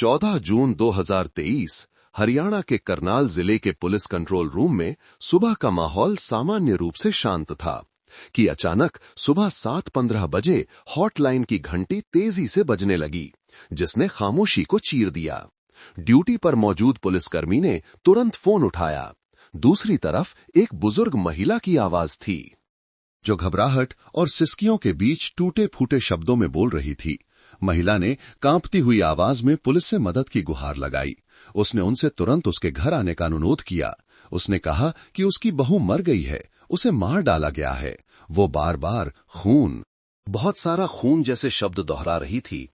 14 जून 2023 हरियाणा के करनाल जिले के पुलिस कंट्रोल रूम में सुबह का माहौल सामान्य रूप से शांत था कि अचानक सुबह 7:15 बजे हॉटलाइन की घंटी तेजी से बजने लगी, जिसने खामोशी को चीर दिया। ड्यूटी पर मौजूद पुलिसकर्मी ने तुरंत फोन उठाया। दूसरी तरफ एक बुजुर्ग महिला की आवाज थी, जो घबराहट और सिसकियों के बीच टूटे फूटे शब्दों में बोल रही थी। महिला ने कांपती हुई आवाज में पुलिस से मदद की गुहार लगाई। उसने उनसे तुरंत उसके घर आने का अनुरोध किया। उसने कहा कि उसकी बहू मर गई है, उसे मार डाला गया है। वो बार बार खून, बहुत सारा खून जैसे शब्द दोहरा रही थी।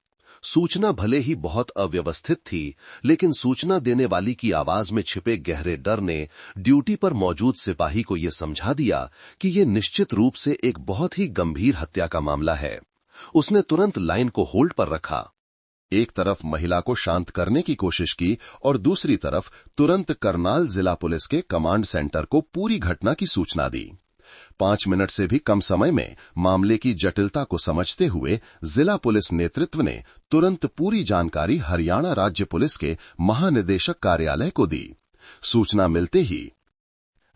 सूचना भले ही बहुत अव्यवस्थित थी, लेकिन सूचना देने वाली की आवाज में छिपे गहरे डर ने ड्यूटी पर मौजूद सिपाही को यह समझा दिया कि यह निश्चित रूप से एक बहुत ही गंभीर हत्या का मामला है। उसने तुरंत लाइन को होल्ड पर रखा। एक तरफ महिला को शांत करने की कोशिश की और दूसरी तरफ तुरंत करनाल जिला पुलिस के कमांड सेंटर को पूरी घटना की सूचना दी। 5 मिनट से भी कम समय में मामले की जटिलता को समझते हुए जिला पुलिस नेतृत्व ने तुरंत पूरी जानकारी हरियाणा राज्य पुलिस के महानिदेशक कार्यालय को दी। सूचना मिलते ही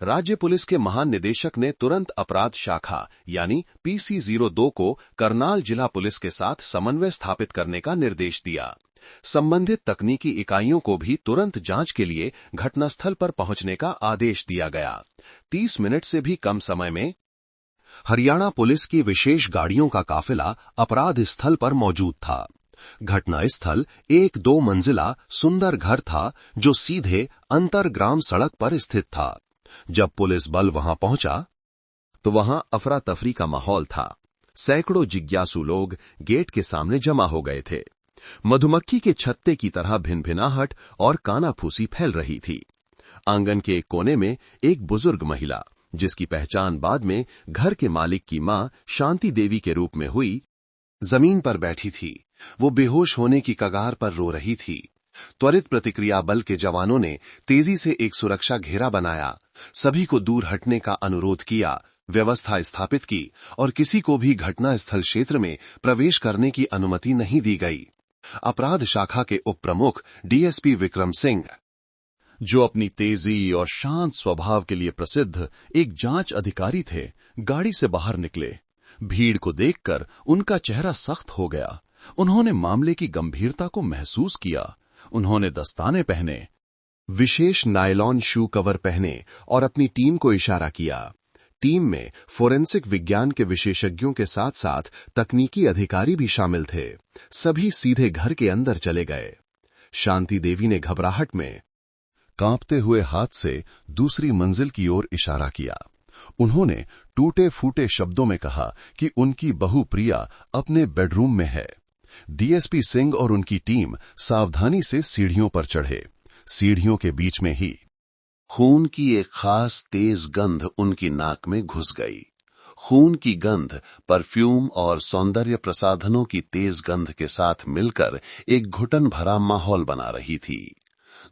राज्य पुलिस के महानिदेशक ने तुरंत अपराध शाखा यानी PC02 को करनाल जिला पुलिस के साथ समन्वय स्थापित करने का निर्देश दिया। संबंधित तकनीकी इकाइयों को भी तुरंत जांच के लिए घटनास्थल पर पहुंचने का आदेश दिया गया। 30 मिनट से भी कम समय में हरियाणा पुलिस की विशेष गाड़ियों का काफिला अपराध स्थल पर मौजूद था। घटनास्थल एक 2 मंजिला सुंदर घर था, जो सीधे अंतरग्राम सड़क पर स्थित था। जब पुलिस बल वहां पहुंचा तो वहां अफरा तफरी का माहौल था। सैकड़ों जिज्ञासु लोग गेट के सामने जमा हो गए थे। मधुमक्खी के छत्ते की तरह भिनभिनाहट और कानाफूसी फैल रही थी। आंगन के एक कोने में एक बुजुर्ग महिला, जिसकी पहचान बाद में घर के मालिक की मां शांति देवी के रूप में हुई, जमीन पर बैठी थी। वो बेहोश होने की कगार पर रो रही थी। त्वरित प्रतिक्रिया बल के जवानों ने तेजी से एक सुरक्षा घेरा बनाया, सभी को दूर हटने का अनुरोध किया, व्यवस्था स्थापित की और किसी को भी घटना स्थल क्षेत्र में प्रवेश करने की अनुमति नहीं दी गई। अपराध शाखा के उप प्रमुख डीएसपी विक्रम सिंह, जो अपनी तेजी और शांत स्वभाव के लिए प्रसिद्ध एक जांच अधिकारी थे, गाड़ी से बाहर निकले। भीड़ को देखकर उनका चेहरा सख्त हो गया। उन्होंने मामले की गंभीरता को महसूस किया। उन्होंने दस्ताने पहने, विशेष नायलॉन शू कवर पहने और अपनी टीम को इशारा किया। टीम में फोरेंसिक विज्ञान के विशेषज्ञों के साथ साथ तकनीकी अधिकारी भी शामिल थे। सभी सीधे घर के अंदर चले गए। शांति देवी ने घबराहट में कांपते हुए हाथ से दूसरी मंजिल की ओर इशारा किया। उन्होंने टूटे फूटे शब्दों में कहा कि उनकी बहू प्रिया अपने बेडरूम में है। डीएसपी सिंह और उनकी टीम सावधानी से सीढ़ियों पर चढ़े। सीढ़ियों के बीच में ही खून की एक खास तेज गंध उनकी नाक में घुस गई। खून की गंध परफ्यूम और सौंदर्य प्रसाधनों की तेज गंध के साथ मिलकर एक घुटन भरा माहौल बना रही थी।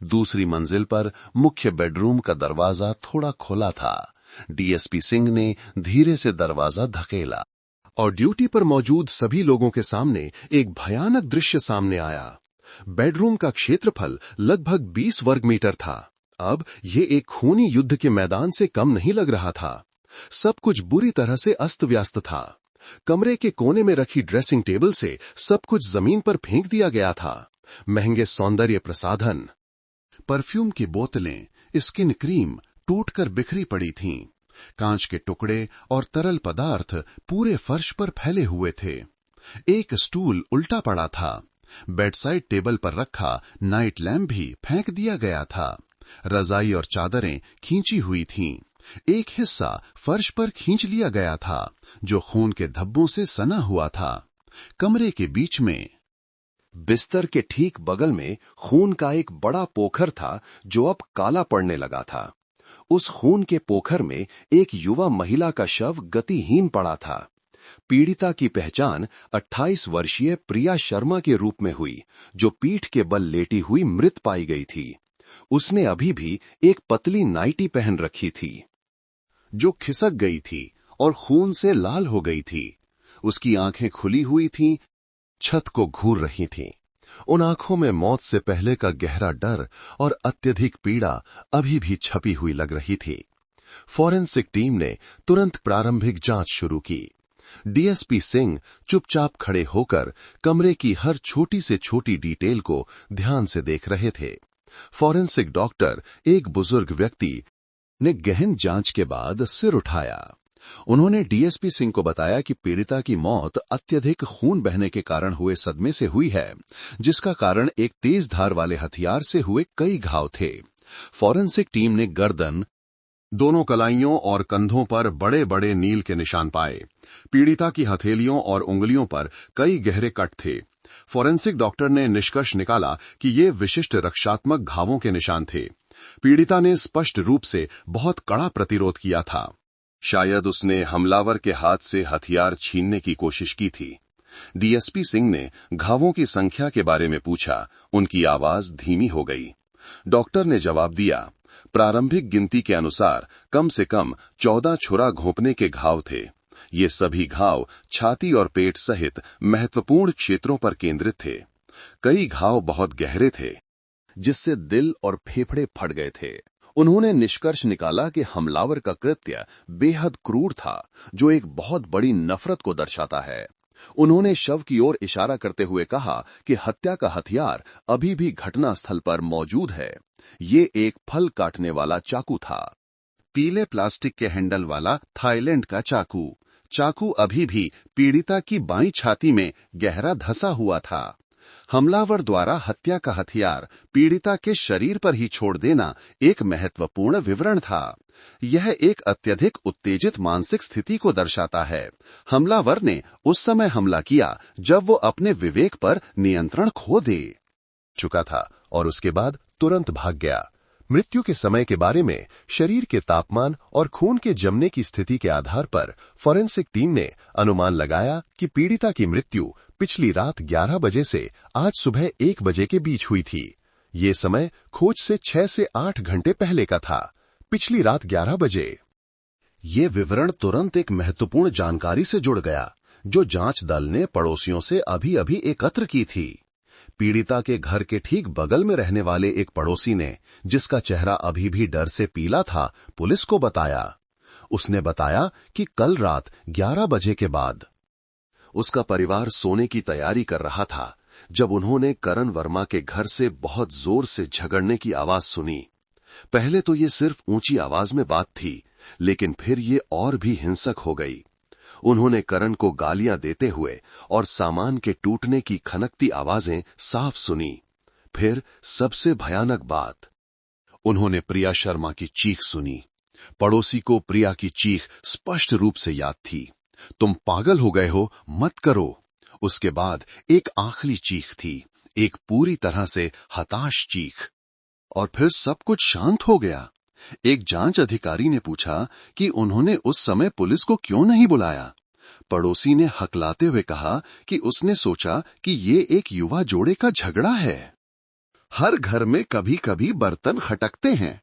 दूसरी मंजिल पर मुख्य बेडरूम का दरवाजा थोड़ा खुला था। डीएसपी सिंह ने धीरे से दरवाजा धकेला और ड्यूटी पर मौजूद सभी लोगों के सामने एक भयानक दृश्य सामने आया। बेडरूम का क्षेत्रफल लगभग 20 वर्ग मीटर था। अब ये एक खूनी युद्ध के मैदान से कम नहीं लग रहा था। सब कुछ बुरी तरह से अस्त व्यस्त था। कमरे के कोने में रखी ड्रेसिंग टेबल से सब कुछ जमीन पर फेंक दिया गया था। महंगे सौंदर्य प्रसाधन, परफ्यूम की बोतलें, स्किन क्रीम टूटकर बिखरी पड़ी थीं। कांच के टुकड़े और तरल पदार्थ पूरे फर्श पर फैले हुए थे। एक स्टूल उल्टा पड़ा था। बेडसाइड टेबल पर रखा नाइट लैम्प भी फेंक दिया गया था। रजाई और चादरें खींची हुई थीं। एक हिस्सा फर्श पर खींच लिया गया था, जो खून के धब्बों से सना हुआ था। कमरे के बीच में बिस्तर के ठीक बगल में खून का एक बड़ा पोखर था, जो अब काला पड़ने लगा था। उस खून के पोखर में एक युवा महिला का शव गतिहीन पड़ा था। पीड़िता की पहचान 28 वर्षीय प्रिया शर्मा के रूप में हुई, जो पीठ के बल लेटी हुई मृत पाई गई थी। उसने अभी भी एक पतली नाइटी पहन रखी थी, जो खिसक गई थी और खून से लाल हो गई थी। उसकी आंखें खुली हुई थीं, छत को घूर रही थीं। उन आंखों में मौत से पहले का गहरा डर और अत्यधिक पीड़ा अभी भी छपी हुई लग रही थी। फॉरेंसिक टीम ने तुरंत प्रारंभिक जांच शुरू की। डीएसपी सिंह चुपचाप खड़े होकर कमरे की हर छोटी से छोटी डिटेल को ध्यान से देख रहे थे। फॉरेंसिक डॉक्टर, एक बुजुर्ग व्यक्ति, ने गहन जांच के बाद सिर उठाया। उन्होंने डीएसपी सिंह को बताया कि पीड़िता की मौत अत्यधिक खून बहने के कारण हुए सदमे से हुई है, जिसका कारण एक तेज धार वाले हथियार से हुए कई घाव थे। फॉरेंसिक टीम ने गर्दन, दोनों कलाइयों और कंधों पर बड़े बड़े नील के निशान पाए। पीड़िता की हथेलियों और उंगलियों पर कई गहरे कट थे। फॉरेंसिक डॉक्टर ने निष्कर्ष निकाला कि ये विशिष्ट रक्षात्मक घावों के निशान थे। पीड़िता ने स्पष्ट रूप से बहुत कड़ा प्रतिरोध किया था। शायद उसने हमलावर के हाथ से हथियार छीनने की कोशिश की थी। डीएसपी सिंह ने घावों की संख्या के बारे में पूछा। उनकी आवाज धीमी हो गई। डॉक्टर ने जवाब दिया, प्रारंभिक गिनती के अनुसार कम से कम 14 छुरा घोंपने के घाव थे। ये सभी घाव छाती और पेट सहित महत्वपूर्ण क्षेत्रों पर केंद्रित थे। कई घाव बहुत गहरे थे, जिससे दिल और फेफड़े फट गए थे। उन्होंने निष्कर्ष निकाला कि हमलावर का कृत्य बेहद क्रूर था, जो एक बहुत बड़ी नफरत को दर्शाता है। उन्होंने शव की ओर इशारा करते हुए कहा कि हत्या का हथियार अभी भी घटनास्थल पर मौजूद है। ये एक फल काटने वाला चाकू था, पीले प्लास्टिक के हैंडल वाला थाईलैंड का चाकू। चाकू अभी भी पीड़िता की बाईं छाती में गहरा धंसा हुआ था। हमलावर द्वारा हत्या का हथियार पीड़िता के शरीर पर ही छोड़ देना एक महत्वपूर्ण विवरण था। यह एक अत्यधिक उत्तेजित मानसिक स्थिति को दर्शाता है। हमलावर ने उस समय हमला किया जब वो अपने विवेक पर नियंत्रण खो दे चुका था और उसके बाद तुरंत भाग गया। मृत्यु के समय के बारे में शरीर के तापमान और खून के जमने की स्थिति के आधार पर फॉरेंसिक टीम ने अनुमान लगाया कि पीड़िता की मृत्यु पिछली रात 11 बजे से आज सुबह 1 बजे के बीच हुई थी। ये समय खोज से 6 से 8 घंटे पहले का था। पिछली रात 11 बजे। ये विवरण तुरंत एक महत्वपूर्ण जानकारी से जुड़ गया, जो जांच दल ने पड़ोसियों से अभी-अभी एकत्र की थी। पीड़िता के घर के ठीक बगल में रहने वाले एक पड़ोसी ने, जिसका चेहरा अभी भी डर से पीला था, पुलिस को बताया। उसने बताया कि कल रात 11 बजे के बाद उसका परिवार सोने की तैयारी कर रहा था जब उन्होंने करण वर्मा के घर से बहुत जोर से झगड़ने की आवाज सुनी। पहले तो ये सिर्फ ऊंची आवाज में बात थी, लेकिन फिर ये और भी हिंसक हो गई। उन्होंने करण को गालियां देते हुए और सामान के टूटने की खनकती आवाजें साफ सुनी। फिर सबसे भयानक बात, उन्होंने प्रिया शर्मा की चीख सुनी। पड़ोसी को प्रिया की चीख स्पष्ट रूप से याद थी, तुम पागल हो गए हो, मत करो। उसके बाद एक आखिरी चीख थी, एक पूरी तरह से हताश चीख। और फिर सब कुछ शांत हो गया। एक जांच अधिकारी ने पूछा कि उन्होंने उस समय पुलिस को क्यों नहीं बुलाया। पड़ोसी ने हकलाते हुए कहा कि उसने सोचा कि ये एक युवा जोड़े का झगड़ा है। हर घर में कभी कभी बर्तन खटकते हैं।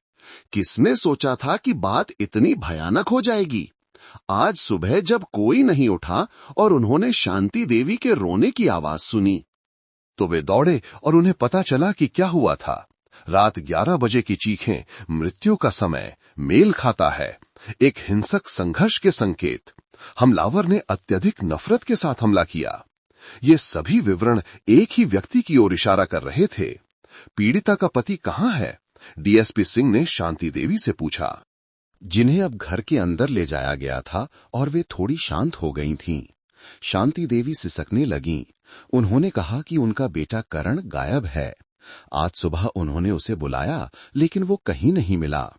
किसने सोचा था कि बात इतनी भयानक हो जाएगी। आज सुबह जब कोई नहीं उठा और उन्होंने शांति देवी के रोने की आवाज सुनी, तो वे दौड़े और उन्हें पता चला कि क्या हुआ था। रात 11 बजे की चीखें मृत्यु का समय मेल खाता है, एक हिंसक संघर्ष के संकेत। हमलावर ने अत्यधिक नफरत के साथ हमला किया। ये सभी विवरण एक ही व्यक्ति की ओर इशारा कर रहे थे। पीड़िता का पति कहाँ है? डीएसपी सिंह ने शांति देवी से पूछा, जिन्हें अब घर के अंदर ले जाया गया था और वे थोड़ी शांत हो गई थीं। शांति देवी सिसकने लगीं। उन्होंने कहा कि उनका बेटा करण गायब है। आज सुबह उन्होंने उसे बुलाया, लेकिन वो कहीं नहीं मिला।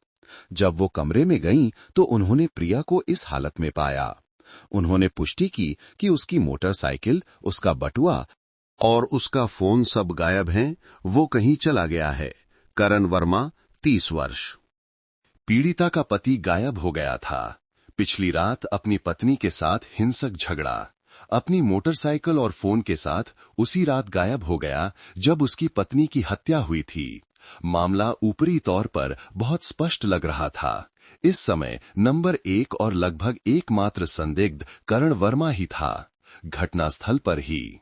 जब वो कमरे में गईं, तो उन्होंने प्रिया को इस हालत में पाया। उन्होंने पुष्टि की कि उसकी मोटरसाइकिल, उसका बटुआ और उसका फोन सब गायब हैं। वो कहीं चला गया है। करण वर्मा, 30 वर्ष। पीड़िता का पति गायब हो गया था। पिछली रात अपनी पत्नी के साथ हिंसक झगड़ा। अपनी मोटरसाइकिल और फोन के साथ उसी रात गायब हो गया जब उसकी पत्नी की हत्या हुई थी। मामला ऊपरी तौर पर बहुत स्पष्ट लग रहा था। इस समय नंबर 1 और लगभग एकमात्र संदिग्ध करण वर्मा ही था, घटनास्थल पर ही।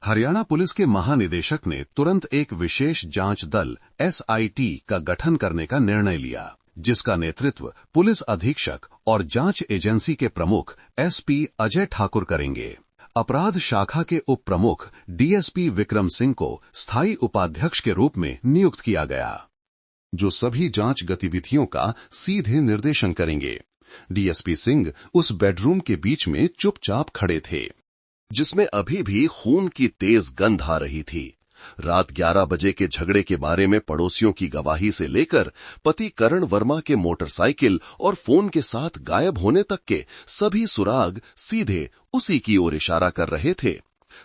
हरियाणा पुलिस के महानिदेशक ने तुरंत एक विशेष जांच दल SIT का गठन करने का निर्णय लिया, जिसका नेतृत्व पुलिस अधीक्षक और जांच एजेंसी के प्रमुख SP अजय ठाकुर करेंगे। अपराध शाखा के उप प्रमुख DSP विक्रम सिंह को स्थायी उपाध्यक्ष के रूप में नियुक्त किया गया, जो सभी जांच गतिविधियों का सीधे निर्देशन करेंगे। DSP सिंह उस बेडरूम के बीच में चुपचाप खड़े थे, जिसमें अभी भी खून की तेज गंध आ रही थी। रात 11 बजे के झगड़े के बारे में पड़ोसियों की गवाही से लेकर पति करण वर्मा के मोटरसाइकिल और फोन के साथ गायब होने तक के सभी सुराग सीधे उसी की ओर इशारा कर रहे थे।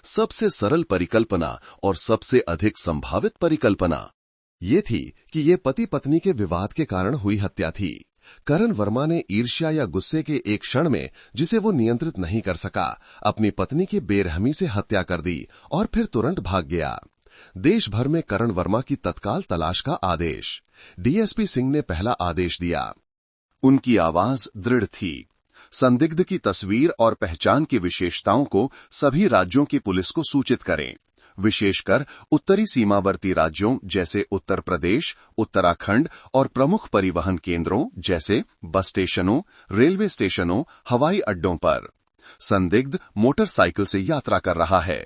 सबसे सरल परिकल्पना और सबसे अधिक संभावित परिकल्पना ये थी कि ये पति पत्नी के विवाद के कारण हुई हत्या थी। करण वर्मा ने ईर्ष्या या गुस्से के एक क्षण में, जिसे वो नियंत्रित नहीं कर सका, अपनी पत्नी की बेरहमी से हत्या कर दी और फिर तुरंत भाग गया। देश भर में करण वर्मा की तत्काल तलाश का आदेश। DSP सिंह ने पहला आदेश दिया। उनकी आवाज दृढ़ थी। संदिग्ध की तस्वीर और पहचान की विशेषताओं को सभी राज्यों की पुलिस को सूचित करें, विशेषकर उत्तरी सीमावर्ती राज्यों जैसे उत्तर प्रदेश, उत्तराखंड और प्रमुख परिवहन केंद्रों जैसे बस स्टेशनों, रेलवे स्टेशनों, हवाई अड्डों पर। संदिग्ध मोटरसाइकिल से यात्रा कर रहा है,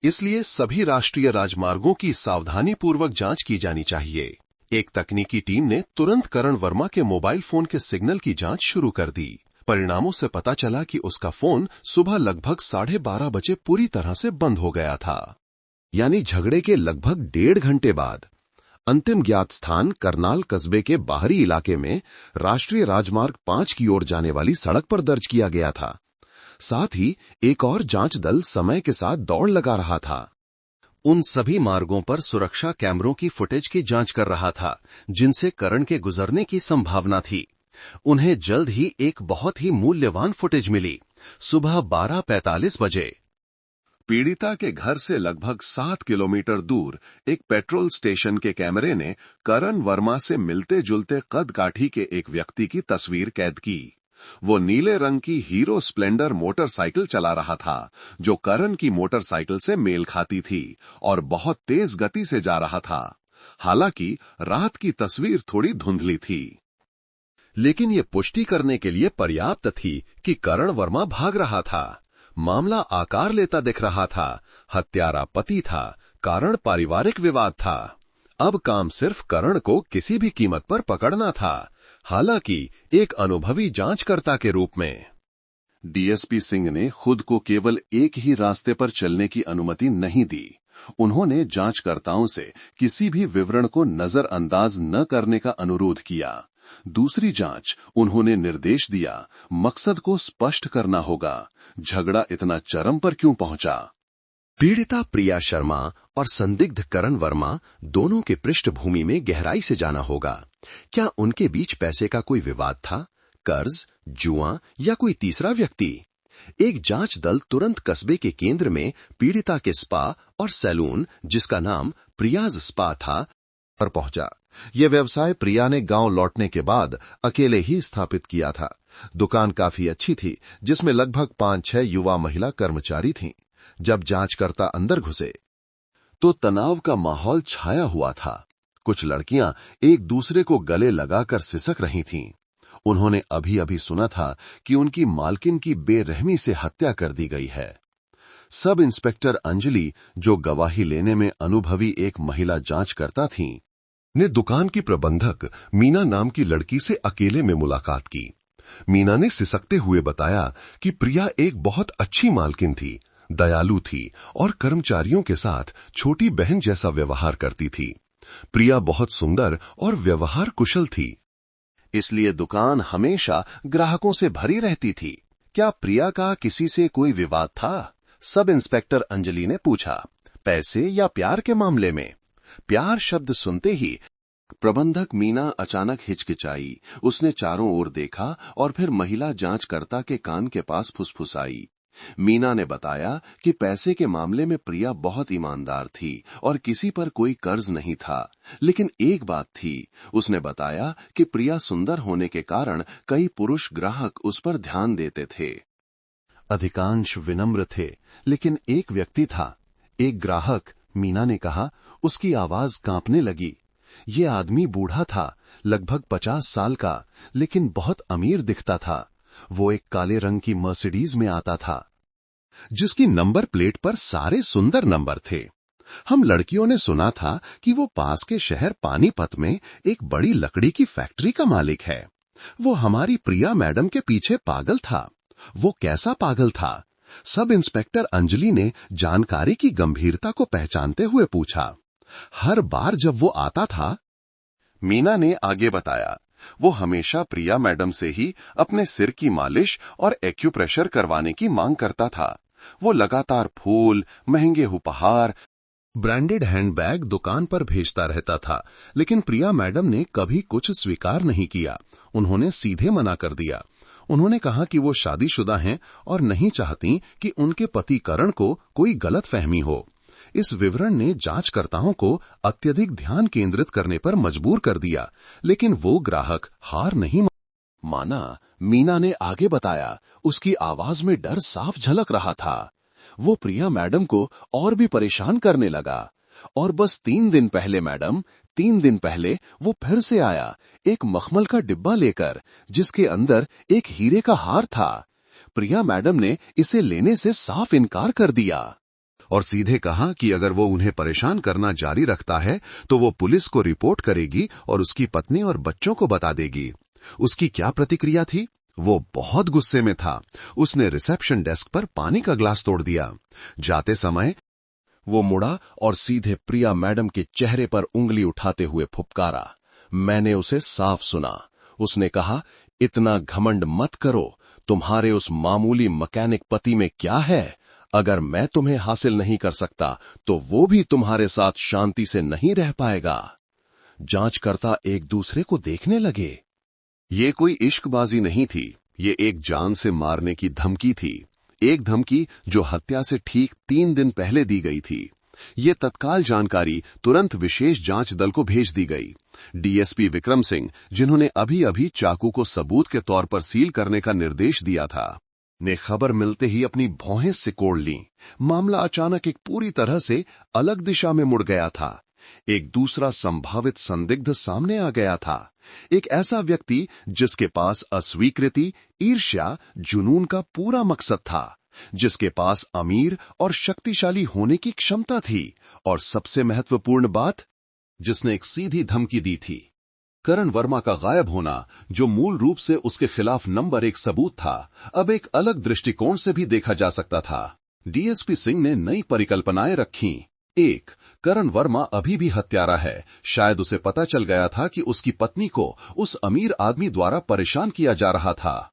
इसलिए सभी राष्ट्रीय राजमार्गों की सावधानीपूर्वक जांच की जानी चाहिए। एक तकनीकी टीम ने तुरंत करण वर्मा के मोबाइल फोन के सिग्नल की जांच शुरू कर दी। परिणामों से पता चला कि उसका फोन सुबह लगभग 12:30 बजे पूरी तरह से बंद हो गया था, यानी झगड़े के लगभग 1.5 घंटे बाद। अंतिम ज्ञात स्थान करनाल कस्बे के बाहरी इलाके में राष्ट्रीय राजमार्ग 5 की ओर जाने वाली सड़क पर दर्ज किया गया था। साथ ही एक और जांच दल समय के साथ दौड़ लगा रहा था। उन सभी मार्गों पर सुरक्षा कैमरों की फुटेज की जांच कर रहा था, जिनसे करण के गुजरने की संभावना थी। उन्हें जल्द ही एक बहुत ही मूल्यवान फुटेज मिली। सुबह 12:45 बजे पीड़िता के घर से लगभग 7 किलोमीटर दूर एक पेट्रोल स्टेशन के कैमरे ने करण वर्मा से मिलते जुलते कद काठी के एक व्यक्ति की तस्वीर कैद की। वो नीले रंग की हीरो स्प्लेंडर मोटरसाइकिल चला रहा था, जो करण की मोटरसाइकिल से मेल खाती थी और बहुत तेज गति से जा रहा था। हालांकि रात की तस्वीर थोड़ी धुंधली थी, लेकिन ये पुष्टि करने के लिए पर्याप्त थी कि करण वर्मा भाग रहा था। मामला आकार लेता दिख रहा था। हत्यारा पति था, कारण पारिवारिक विवाद था। अब काम सिर्फ करण को किसी भी कीमत पर पकड़ना था, हालांकि एक अनुभवी जांचकर्ता के रूप में। DSP सिंह ने खुद को केवल एक ही रास्ते पर चलने की अनुमति नहीं दी। उन्होंने जांचकर्ताओं से किसी भी विवरण को नजरअंदाज न करने का अनुरोध किया। दूसरी जांच, उन्होंने निर्देश दिया, मकसद को स्पष्ट करना होगा। झगड़ा इतना चरम पर क्यों पहुंचा? पीड़िता प्रिया शर्मा और संदिग्ध करण वर्मा दोनों के पृष्ठभूमि में गहराई से जाना होगा। क्या उनके बीच पैसे का कोई विवाद था, कर्ज, जुआ या कोई तीसरा व्यक्ति? एक जांच दल तुरंत कस्बे के केंद्र में पीड़िता के स्पा और सैलून, जिसका नाम प्रियाज स्पा था, पर पहुंचा। यह व्यवसाय प्रिया ने गांव लौटने के बाद अकेले ही स्थापित किया था। दुकान काफी अच्छी थी, जिसमें लगभग 5-6 युवा महिला कर्मचारी थीं। जब जांचकर्ता अंदर घुसे तो तनाव का माहौल छाया हुआ था। कुछ लड़कियां एक दूसरे को गले लगाकर सिसक रही थीं। उन्होंने अभी अभी सुना था कि उनकी मालकिन की बेरहमी से हत्या कर दी गई है। सब इंस्पेक्टर अंजलि, जो गवाही लेने में अनुभवी एक महिला जांचकर्ता थीं, ने दुकान की प्रबंधक मीना नाम की लड़की से अकेले में मुलाकात की। मीना ने सिसकते हुए बताया कि प्रिया एक बहुत अच्छी मालकिन थी, दयालु थी और कर्मचारियों के साथ छोटी बहन जैसा व्यवहार करती थी। प्रिया बहुत सुंदर और व्यवहार कुशल थी, इसलिए दुकान हमेशा ग्राहकों से भरी रहती थी। क्या प्रिया का किसी से कोई विवाद था? सब इंस्पेक्टर अंजलि ने पूछा। पैसे या प्यार के मामले में? प्यार शब्द सुनते ही प्रबंधक मीना अचानक हिचकिचाई। उसने चारों ओर देखा और फिर महिला जांचकर्ता के कान के पास फुसफुसाई। मीना ने बताया कि पैसे के मामले में प्रिया बहुत ईमानदार थी और किसी पर कोई कर्ज नहीं था, लेकिन एक बात थी। उसने बताया कि प्रिया सुंदर होने के कारण कई पुरुष ग्राहक उस पर ध्यान देते थे। अधिकांश विनम्र थे, लेकिन एक व्यक्ति था, एक ग्राहक, मीना ने कहा, उसकी आवाज कांपने लगी। ये आदमी बूढ़ा था, लगभग 50 साल का, लेकिन बहुत अमीर दिखता था। वो एक काले रंग की मर्सिडीज में आता था, जिसकी नंबर प्लेट पर सारे सुंदर नंबर थे। हम लड़कियों ने सुना था कि वो पास के शहर पानीपत में एक बड़ी लकड़ी की फैक्ट्री का मालिक है। वो हमारी प्रिया मैडम के पीछे पागल था। वो कैसा पागल था? सब इंस्पेक्टर अंजलि ने जानकारी की गंभीरता को पहचानते हुए पूछा। हर बार जब वो आता था, मीना ने आगे बताया, वो हमेशा प्रिया मैडम से ही अपने सिर की मालिश और एक्यूप्रेशर करवाने की मांग करता था। वो लगातार फूल, महंगे उपहार, ब्रांडेड हैंडबैग दुकान पर भेजता रहता था, लेकिन प्रिया मैडम ने कभी कुछ स्वीकार नहीं किया। उन्होंने सीधे मना कर दिया। उन्होंने कहा कि वो शादीशुदा हैं और नहीं चाहती कि उनके पति करण को कोई गलतफहमी हो। इस विवरण ने जांचकर्ताओं को अत्यधिक ध्यान केंद्रित करने पर मजबूर कर दिया, लेकिन वो ग्राहक हार नहीं माना। मीना ने आगे बताया, उसकी आवाज में डर साफ झलक रहा था। वो प्रिया मैडम को और भी परेशान करने लगा। और बस 3 दिन पहले मैडम, 3 दिन पहले वो फिर से आया, एक मखमल का डिब्बा लेकर, जिसके अंदर एक हीरे का हार था। प्रिया मैडम ने इसे लेने से साफ इनकार कर दिया और सीधे कहा कि अगर वो उन्हें परेशान करना जारी रखता है तो वो पुलिस को रिपोर्ट करेगी और उसकी पत्नी और बच्चों को बता देगी। उसकी क्या प्रतिक्रिया थी? वो बहुत गुस्से में था। उसने रिसेप्शन डेस्क पर पानी का ग्लास तोड़ दिया। जाते समय वो मुड़ा और सीधे प्रिया मैडम के चेहरे पर उंगली उठाते हुए फुफकारा। मैंने उसे साफ सुना। उसने कहा, इतना घमंड मत करो, तुम्हारे उस मामूली मैकेनिक पति में क्या है? अगर मैं तुम्हें हासिल नहीं कर सकता तो वो भी तुम्हारे साथ शांति से नहीं रह पाएगा। जांचकर्ता एक दूसरे को देखने लगे। ये कोई इश्कबाजी नहीं थी, ये एक जान से मारने की धमकी थी। एक धमकी जो हत्या से ठीक 3 दिन पहले दी गई थी। ये तत्काल जानकारी तुरंत विशेष जांच दल को भेज दी गई। डीएसपी विक्रम सिंह, जिन्होंने अभी अभी चाकू को सबूत के तौर पर सील करने का निर्देश दिया था, ने खबर मिलते ही अपनी भौहें सिकोड़ लीं। मामला अचानक एक पूरी तरह से अलग दिशा में मुड़ गया था। एक दूसरा संभावित संदिग्ध सामने आ गया था। एक ऐसा व्यक्ति जिसके पास अस्वीकृति, ईर्ष्या, जुनून का पूरा मकसद था, जिसके पास अमीर और शक्तिशाली होने की क्षमता थी, और सबसे महत्वपूर्ण बात, जिसने एक सीधी धमकी दी थी। करण वर्मा का गायब होना, जो मूल रूप से उसके खिलाफ नंबर 1 सबूत था, अब एक अलग दृष्टिकोण से भी देखा जा सकता था। डीएसपी सिंह ने नई परिकल्पनाएं रखीं। 1. करण वर्मा अभी भी हत्यारा है। शायद उसे पता चल गया था कि उसकी पत्नी को उस अमीर आदमी द्वारा परेशान किया जा रहा था।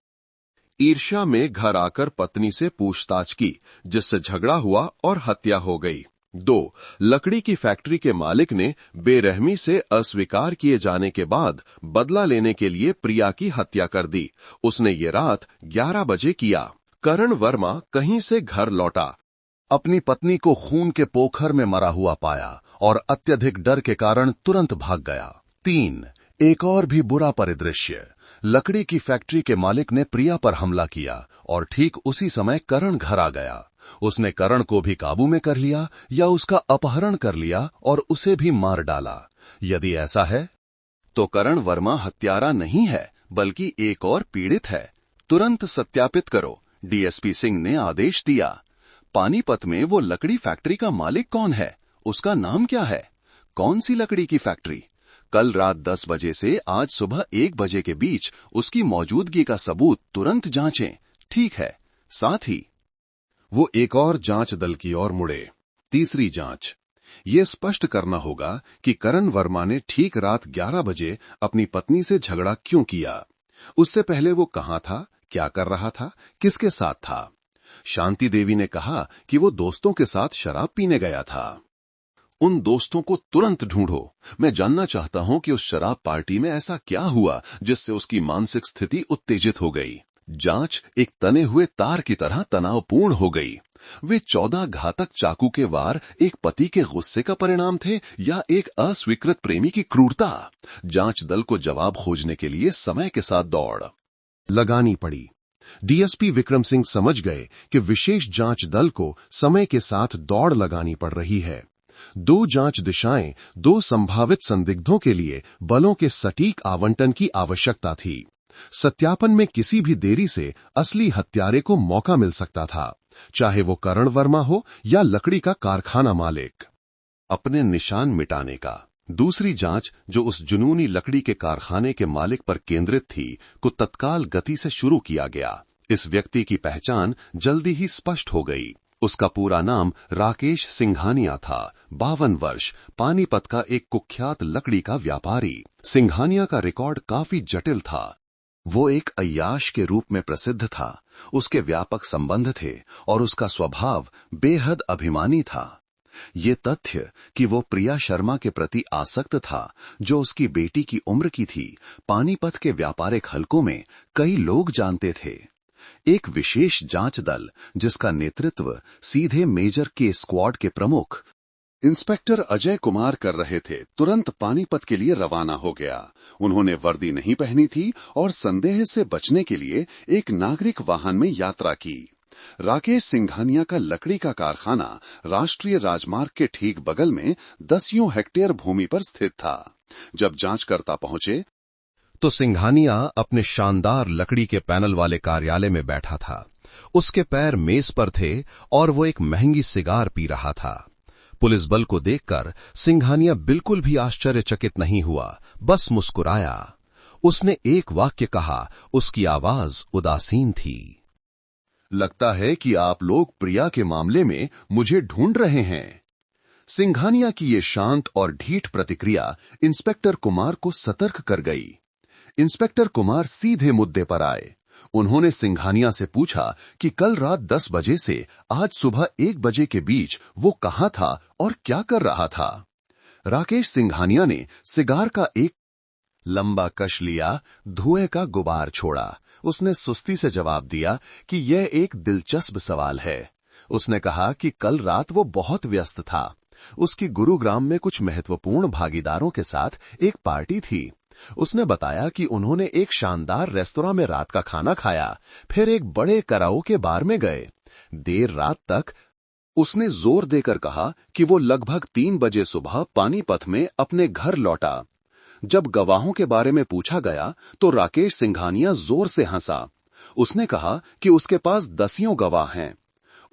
ईर्ष्या में घर आकर पत्नी से पूछताछ की, जिससे झगड़ा हुआ और हत्या हो गई। 2. लकड़ी की फैक्ट्री के मालिक ने बेरहमी से अस्वीकार किए जाने के बाद बदला लेने के लिए प्रिया की हत्या कर दी। उसने ये रात 11 बजे किया। करण वर्मा कहीं से घर लौटा, अपनी पत्नी को खून के पोखर में मरा हुआ पाया और अत्यधिक डर के कारण तुरंत भाग गया। 3. एक और भी बुरा परिदृश्य। लकड़ी की फैक्ट्री के मालिक ने प्रिया पर हमला किया और ठीक उसी समय करण घर आ गया। उसने करण को भी काबू में कर लिया या उसका अपहरण कर लिया और उसे भी मार डाला। यदि ऐसा है तो करण वर्मा हत्यारा नहीं है, बल्कि एक और पीड़ित है। तुरंत सत्यापित करो, डीएसपी सिंह ने आदेश दिया। पानीपत में वो लकड़ी फैक्ट्री का मालिक कौन है? उसका नाम क्या है? कौन सी लकड़ी की फैक्ट्री? कल रात 10 बजे से आज सुबह 1 बजे के बीच उसकी मौजूदगी का सबूत तुरंत जांचें। ठीक है। साथ ही वो एक और जांच दल की ओर मुड़े। तीसरी जांच, ये स्पष्ट करना होगा कि करण वर्मा ने ठीक रात 11 बजे अपनी पत्नी से झगड़ा क्यों किया। उससे पहले वो कहां था, क्या कर रहा था, किसके साथ था? शांति देवी ने कहा कि वो दोस्तों के साथ शराब पीने गया था। उन दोस्तों को तुरंत ढूंढो। मैं जानना चाहता हूं कि उस शराब पार्टी में ऐसा क्या हुआ जिससे उसकी मानसिक स्थिति उत्तेजित हो गई। जांच एक तने हुए तार की तरह तनावपूर्ण हो गई। वे 14 घातक चाकू के वार एक पति के गुस्से का परिणाम थे या एक अस्वीकृत प्रेमी की क्रूरता? जांच दल को जवाब खोजने के लिए समय के साथ दौड़ लगानी पड़ी। डीएसपी विक्रम सिंह समझ गए कि विशेष जांच दल को समय के साथ दौड़ लगानी पड़ रही है। 2 जांच दिशाएं, 2 संभावित संदिग्धों के लिए बलों के सटीक आवंटन की आवश्यकता थी। सत्यापन में किसी भी देरी से असली हत्यारे को मौका मिल सकता था, चाहे वो करण वर्मा हो या लकड़ी का कारखाना मालिक। अपने निशान मिटाने का दूसरी जांच, जो उस जुनूनी लकड़ी के कारखाने के मालिक पर केंद्रित थी, को तत्काल गति से शुरू किया गया। इस व्यक्ति की पहचान जल्दी ही स्पष्ट हो गई। उसका पूरा नाम राकेश सिंघानिया था। 52 वर्ष, पानीपत का एक कुख्यात लकड़ी का व्यापारी। सिंघानिया का रिकॉर्ड काफी जटिल था। वो एक अय्याश के रूप में प्रसिद्ध था। उसके व्यापक संबंध थे और उसका स्वभाव बेहद अभिमानी था। ये तथ्य कि वो प्रिया शर्मा के प्रति आसक्त था, जो उसकी बेटी की उम्र की थी, पानीपत के व्यापारिक हलकों में कई लोग जानते थे। एक विशेष जांच दल, जिसका नेतृत्व सीधे मेजर के स्क्वाड के प्रमुख इंस्पेक्टर अजय कुमार कर रहे थे, तुरंत पानीपत के लिए रवाना हो गया। उन्होंने वर्दी नहीं पहनी थी और संदेह से बचने के लिए एक नागरिक वाहन में यात्रा की। राकेश सिंघानिया का लकड़ी का कारखाना राष्ट्रीय राजमार्ग के ठीक बगल में 10 हेक्टेयर भूमि पर स्थित था। जब जांचकर्ता पहुंचे तो सिंघानिया अपने शानदार लकड़ी के पैनल वाले कार्यालय में बैठा था। उसके पैर मेज पर थे और वो एक महंगी सिगार पी रहा था। पुलिस बल को देखकर सिंघानिया बिल्कुल भी आश्चर्यचकित नहीं हुआ, बस मुस्कुराया। उसने एक वाक्य कहा, उसकी आवाज उदासीन थी। लगता है कि आप लोग प्रिया के मामले में मुझे ढूंढ रहे हैं। सिंघानिया की ये शांत और ढीठ प्रतिक्रिया इंस्पेक्टर कुमार को सतर्क कर गई। इंस्पेक्टर कुमार सीधे मुद्दे पर आए। उन्होंने सिंघानिया से पूछा कि कल रात 10 बजे से आज सुबह 1 बजे के बीच वो कहां था और क्या कर रहा था। राकेश सिंघानिया ने सिगार का एक लंबा कश लिया, धुएं का गुबार छोड़ा। उसने सुस्ती से जवाब दिया कि यह एक दिलचस्प सवाल है। उसने कहा कि कल रात वो बहुत व्यस्त था। उसकी गुरुग्राम में कुछ महत्वपूर्ण भागीदारों के साथ एक पार्टी थी। उसने बताया कि उन्होंने एक शानदार रेस्तोरां में रात का खाना खाया, फिर एक बड़े कराओके बार में गए। देर रात तक उसने जोर देकर कहा कि वो लगभग 3 बजे सुबह पानीपत में अपने घर लौटा। जब गवाहों के बारे में पूछा गया तो राकेश सिंघानिया जोर से हंसा। उसने कहा कि उसके पास 10 गवाह हैं।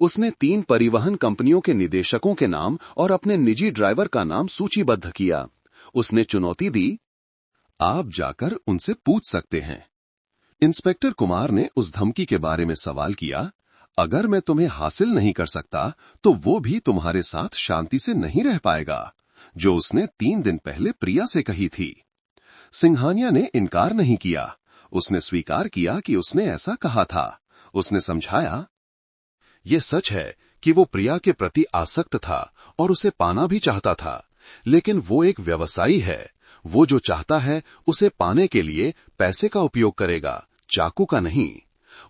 उसने 3 परिवहन कंपनियों के निदेशकों के नाम और अपने निजी ड्राइवर का नाम सूचीबद्ध किया। उसने चुनौती दी, आप जाकर उनसे पूछ सकते हैं। इंस्पेक्टर कुमार ने उस धमकी के बारे में सवाल किया, अगर मैं तुम्हें हासिल नहीं कर सकता तो वो भी तुम्हारे साथ शांति से नहीं रह पाएगा, जो उसने 3 दिन पहले प्रिया से कही थी। सिंघानिया ने इनकार नहीं किया। उसने स्वीकार किया कि उसने ऐसा कहा था। उसने समझाया, ये सच है कि वो प्रिया के प्रति आसक्त था और उसे पाना भी चाहता था, लेकिन वो एक व्यवसायी है। वो जो चाहता है उसे पाने के लिए पैसे का उपयोग करेगा, चाकू का नहीं।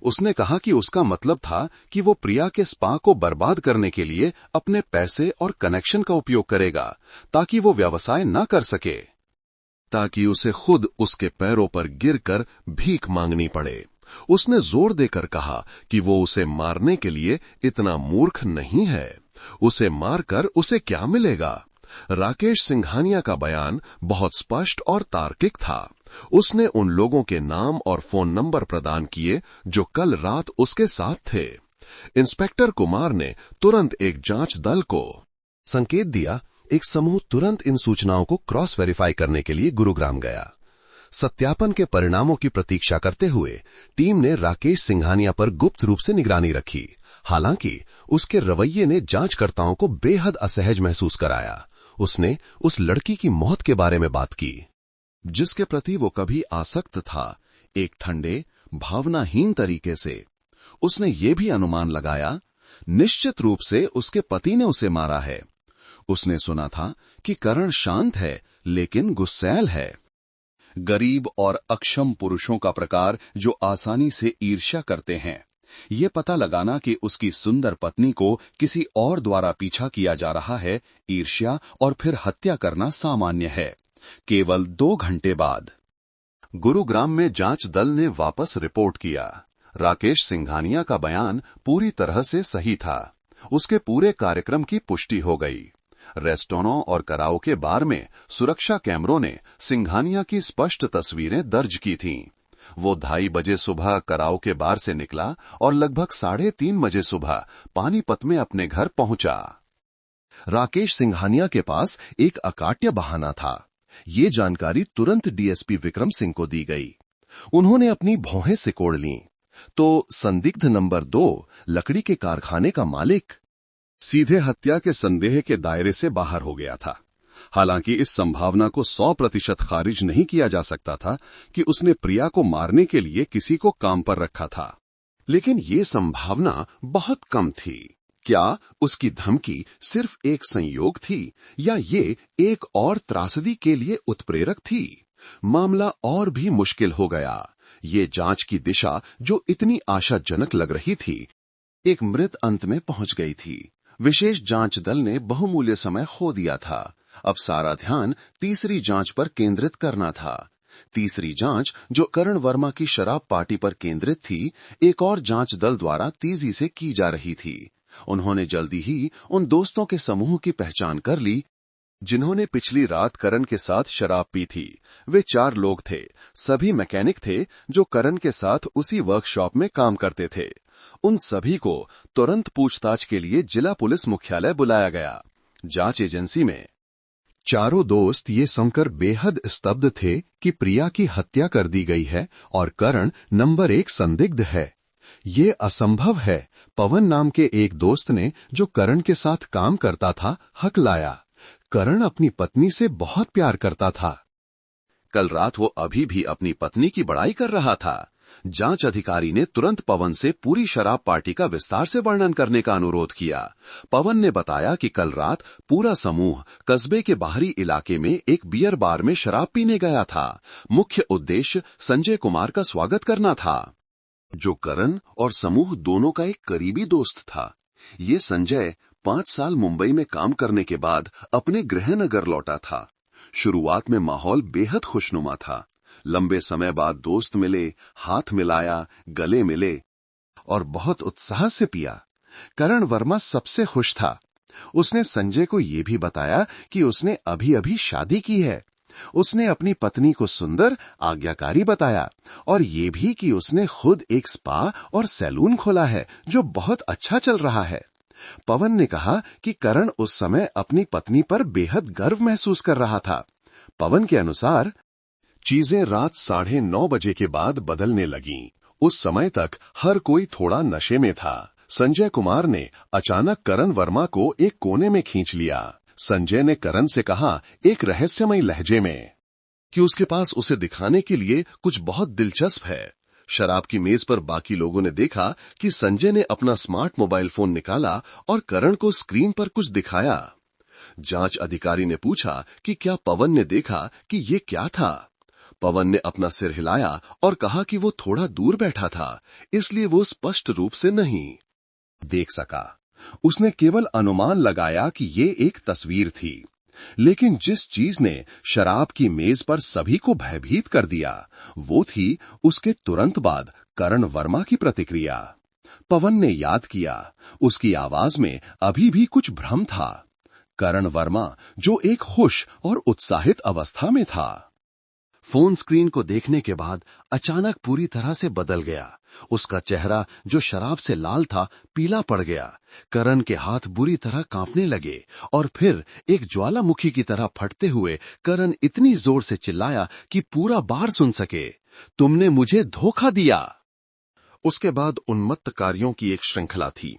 उसने कहा कि उसका मतलब था कि वो प्रिया के स्पा को बर्बाद करने के लिए अपने पैसे और कनेक्शन का उपयोग करेगा, ताकि वो व्यवसाय न कर सके, ताकि उसे खुद उसके पैरों पर गिरकर भीख मांगनी पड़े। उसने जोर देकर कहा कि वो उसे मारने के लिए इतना मूर्ख नहीं है। उसे मारकर उसे क्या मिलेगा? राकेश सिंघानिया का बयान बहुत स्पष्ट और तार्किक था। उसने उन लोगों के नाम और फोन नंबर प्रदान किए जो कल रात उसके साथ थे। इंस्पेक्टर कुमार ने तुरंत एक जांच दल को संकेत दिया। एक समूह तुरंत इन सूचनाओं को क्रॉस वेरीफाई करने के लिए गुरुग्राम गया। सत्यापन के परिणामों की प्रतीक्षा करते हुए टीम ने राकेश सिंघानिया पर गुप्त रूप से निगरानी रखी। हालांकि उसके रवैये ने जांचकर्ताओं को बेहद असहज महसूस कराया। उसने उस लड़की की मौत के बारे में बात की, जिसके प्रति वो कभी आसक्त था, एक ठंडे, भावनाहीन तरीके से। उसने ये भी अनुमान लगाया, निश्चित रूप से उसके पति ने उसे मारा है। उसने सुना था कि करण शांत है लेकिन गुस्सैल है। गरीब और अक्षम पुरुषों का प्रकार जो आसानी से ईर्ष्या करते हैं। ये पता लगाना कि उसकी सुंदर पत्नी को किसी और द्वारा पीछा किया जा रहा है, ईर्ष्या और फिर हत्या करना सामान्य है। केवल 2 घंटे बाद गुरुग्राम में जांच दल ने वापस रिपोर्ट किया। राकेश सिंघानिया का बयान पूरी तरह से सही था। उसके पूरे कार्यक्रम की पुष्टि हो गई। रेस्टोरों और कराओके बार में सुरक्षा कैमरों ने सिंघानिया की स्पष्ट तस्वीरें दर्ज की थीं। वो 2:30 बजे सुबह कराओके बार से निकला और लगभग 3:30 बजे सुबह पानीपत में अपने घर पहुंचा। राकेश सिंघानिया के पास एक अकाट्य बहाना था। ये जानकारी तुरंत डीएसपी विक्रम सिंह को दी गई। उन्होंने अपनी भौहें सिकोड़ लीं। तो संदिग्ध नंबर 2 लकड़ी के कारखाने का मालिक सीधे हत्या के संदेह के दायरे से बाहर हो गया था। हालांकि इस संभावना को 100% खारिज नहीं किया जा सकता था कि उसने प्रिया को मारने के लिए किसी को काम पर रखा था, लेकिन ये संभावना बहुत कम थी। क्या उसकी धमकी सिर्फ एक संयोग थी या ये एक और त्रासदी के लिए उत्प्रेरक थी? मामला और भी मुश्किल हो गया। ये जांच की दिशा जो इतनी आशाजनक लग रही थी, एक मृत अंत में पहुंच गई थी। विशेष जांच दल ने बहुमूल्य समय खो दिया था। अब सारा ध्यान तीसरी जांच पर केंद्रित करना था। तीसरी जांच जो करण वर्मा की शराब पार्टी पर केंद्रित थी, एक और जांच दल द्वारा तेजी से की जा रही थी। उन्होंने जल्दी ही उन दोस्तों के समूह की पहचान कर ली जिन्होंने पिछली रात करण के साथ शराब पी थी। वे 4 लोग थे। सभी मैकेनिक थे जो करण के साथ उसी वर्कशॉप में काम करते थे। उन सभी को तुरंत पूछताछ के लिए जिला पुलिस मुख्यालय बुलाया गया। जांच एजेंसी में चारों दोस्त ये सुनकर बेहद स्तब्ध थे कि प्रिया की हत्या कर दी गई है और करण नंबर 1 संदिग्ध है। ये असंभव है। पवन नाम के एक दोस्त ने, जो करण के साथ काम करता था, हक लाया। करण अपनी पत्नी से बहुत प्यार करता था। कल रात वो अभी भी अपनी पत्नी की बड़ाई कर रहा था। जांच अधिकारी ने तुरंत पवन से पूरी शराब पार्टी का विस्तार से वर्णन करने का अनुरोध किया। पवन ने बताया कि कल रात पूरा समूह कस्बे के बाहरी इलाके में एक बियर बार में शराब पीने गया था। मुख्य उद्देश्य संजय कुमार का स्वागत करना था, जो करण और समूह दोनों का एक करीबी दोस्त था। ये संजय 5 साल मुंबई में काम करने के बाद अपने गृहनगर लौटा था। शुरुआत में माहौल बेहद खुशनुमा था। लंबे समय बाद दोस्त मिले, हाथ मिलाया, गले मिले और बहुत उत्साह से पिया। करण वर्मा सबसे खुश था। उसने संजय को यह भी बताया कि उसने अभी-अभी शादी की है। उसने अपनी पत्नी को सुंदर, आज्ञाकारी बताया और ये भी कि उसने खुद एक स्पा और सैलून खोला है जो बहुत अच्छा चल रहा है। पवन ने कहा कि करण उस समय अपनी पत्नी पर बेहद गर्व महसूस कर रहा था। पवन के अनुसार चीजें रात 9:30 बजे के बाद बदलने लगीं। उस समय तक हर कोई थोड़ा नशे में था। संजय कुमार ने अचानक करण वर्मा को एक कोने में खींच लिया। संजय ने करण से कहा एक रहस्यमय लहजे में कि उसके पास उसे दिखाने के लिए कुछ बहुत दिलचस्प है। शराब की मेज पर बाकी लोगों ने देखा कि संजय ने अपना स्मार्ट मोबाइल फोन निकाला और करण को स्क्रीन पर कुछ दिखाया। जांच अधिकारी ने पूछा कि क्या पवन ने देखा कि ये क्या था। पवन ने अपना सिर हिलाया और कहा कि वो थोड़ा दूर बैठा था, इसलिए वो स्पष्ट रूप से नहीं देख सका। उसने केवल अनुमान लगाया कि ये एक तस्वीर थी। लेकिन जिस चीज ने शराब की मेज पर सभी को भयभीत कर दिया, वो थी उसके तुरंत बाद करण वर्मा की प्रतिक्रिया। पवन ने याद किया, उसकी आवाज में अभी भी कुछ भ्रम था। करण वर्मा जो एक खुश और उत्साहित अवस्था में था, फोन स्क्रीन को देखने के बाद अचानक पूरी तरह से बदल गया। उसका चेहरा जो शराब से लाल था, पीला पड़ गया। करण के हाथ बुरी तरह कांपने लगे और फिर एक ज्वालामुखी की तरह फटते हुए करण इतनी जोर से चिल्लाया कि पूरा बार सुन सके, तुमने मुझे धोखा दिया। उसके बाद उन्मत्तकारियों की एक श्रृंखला थी।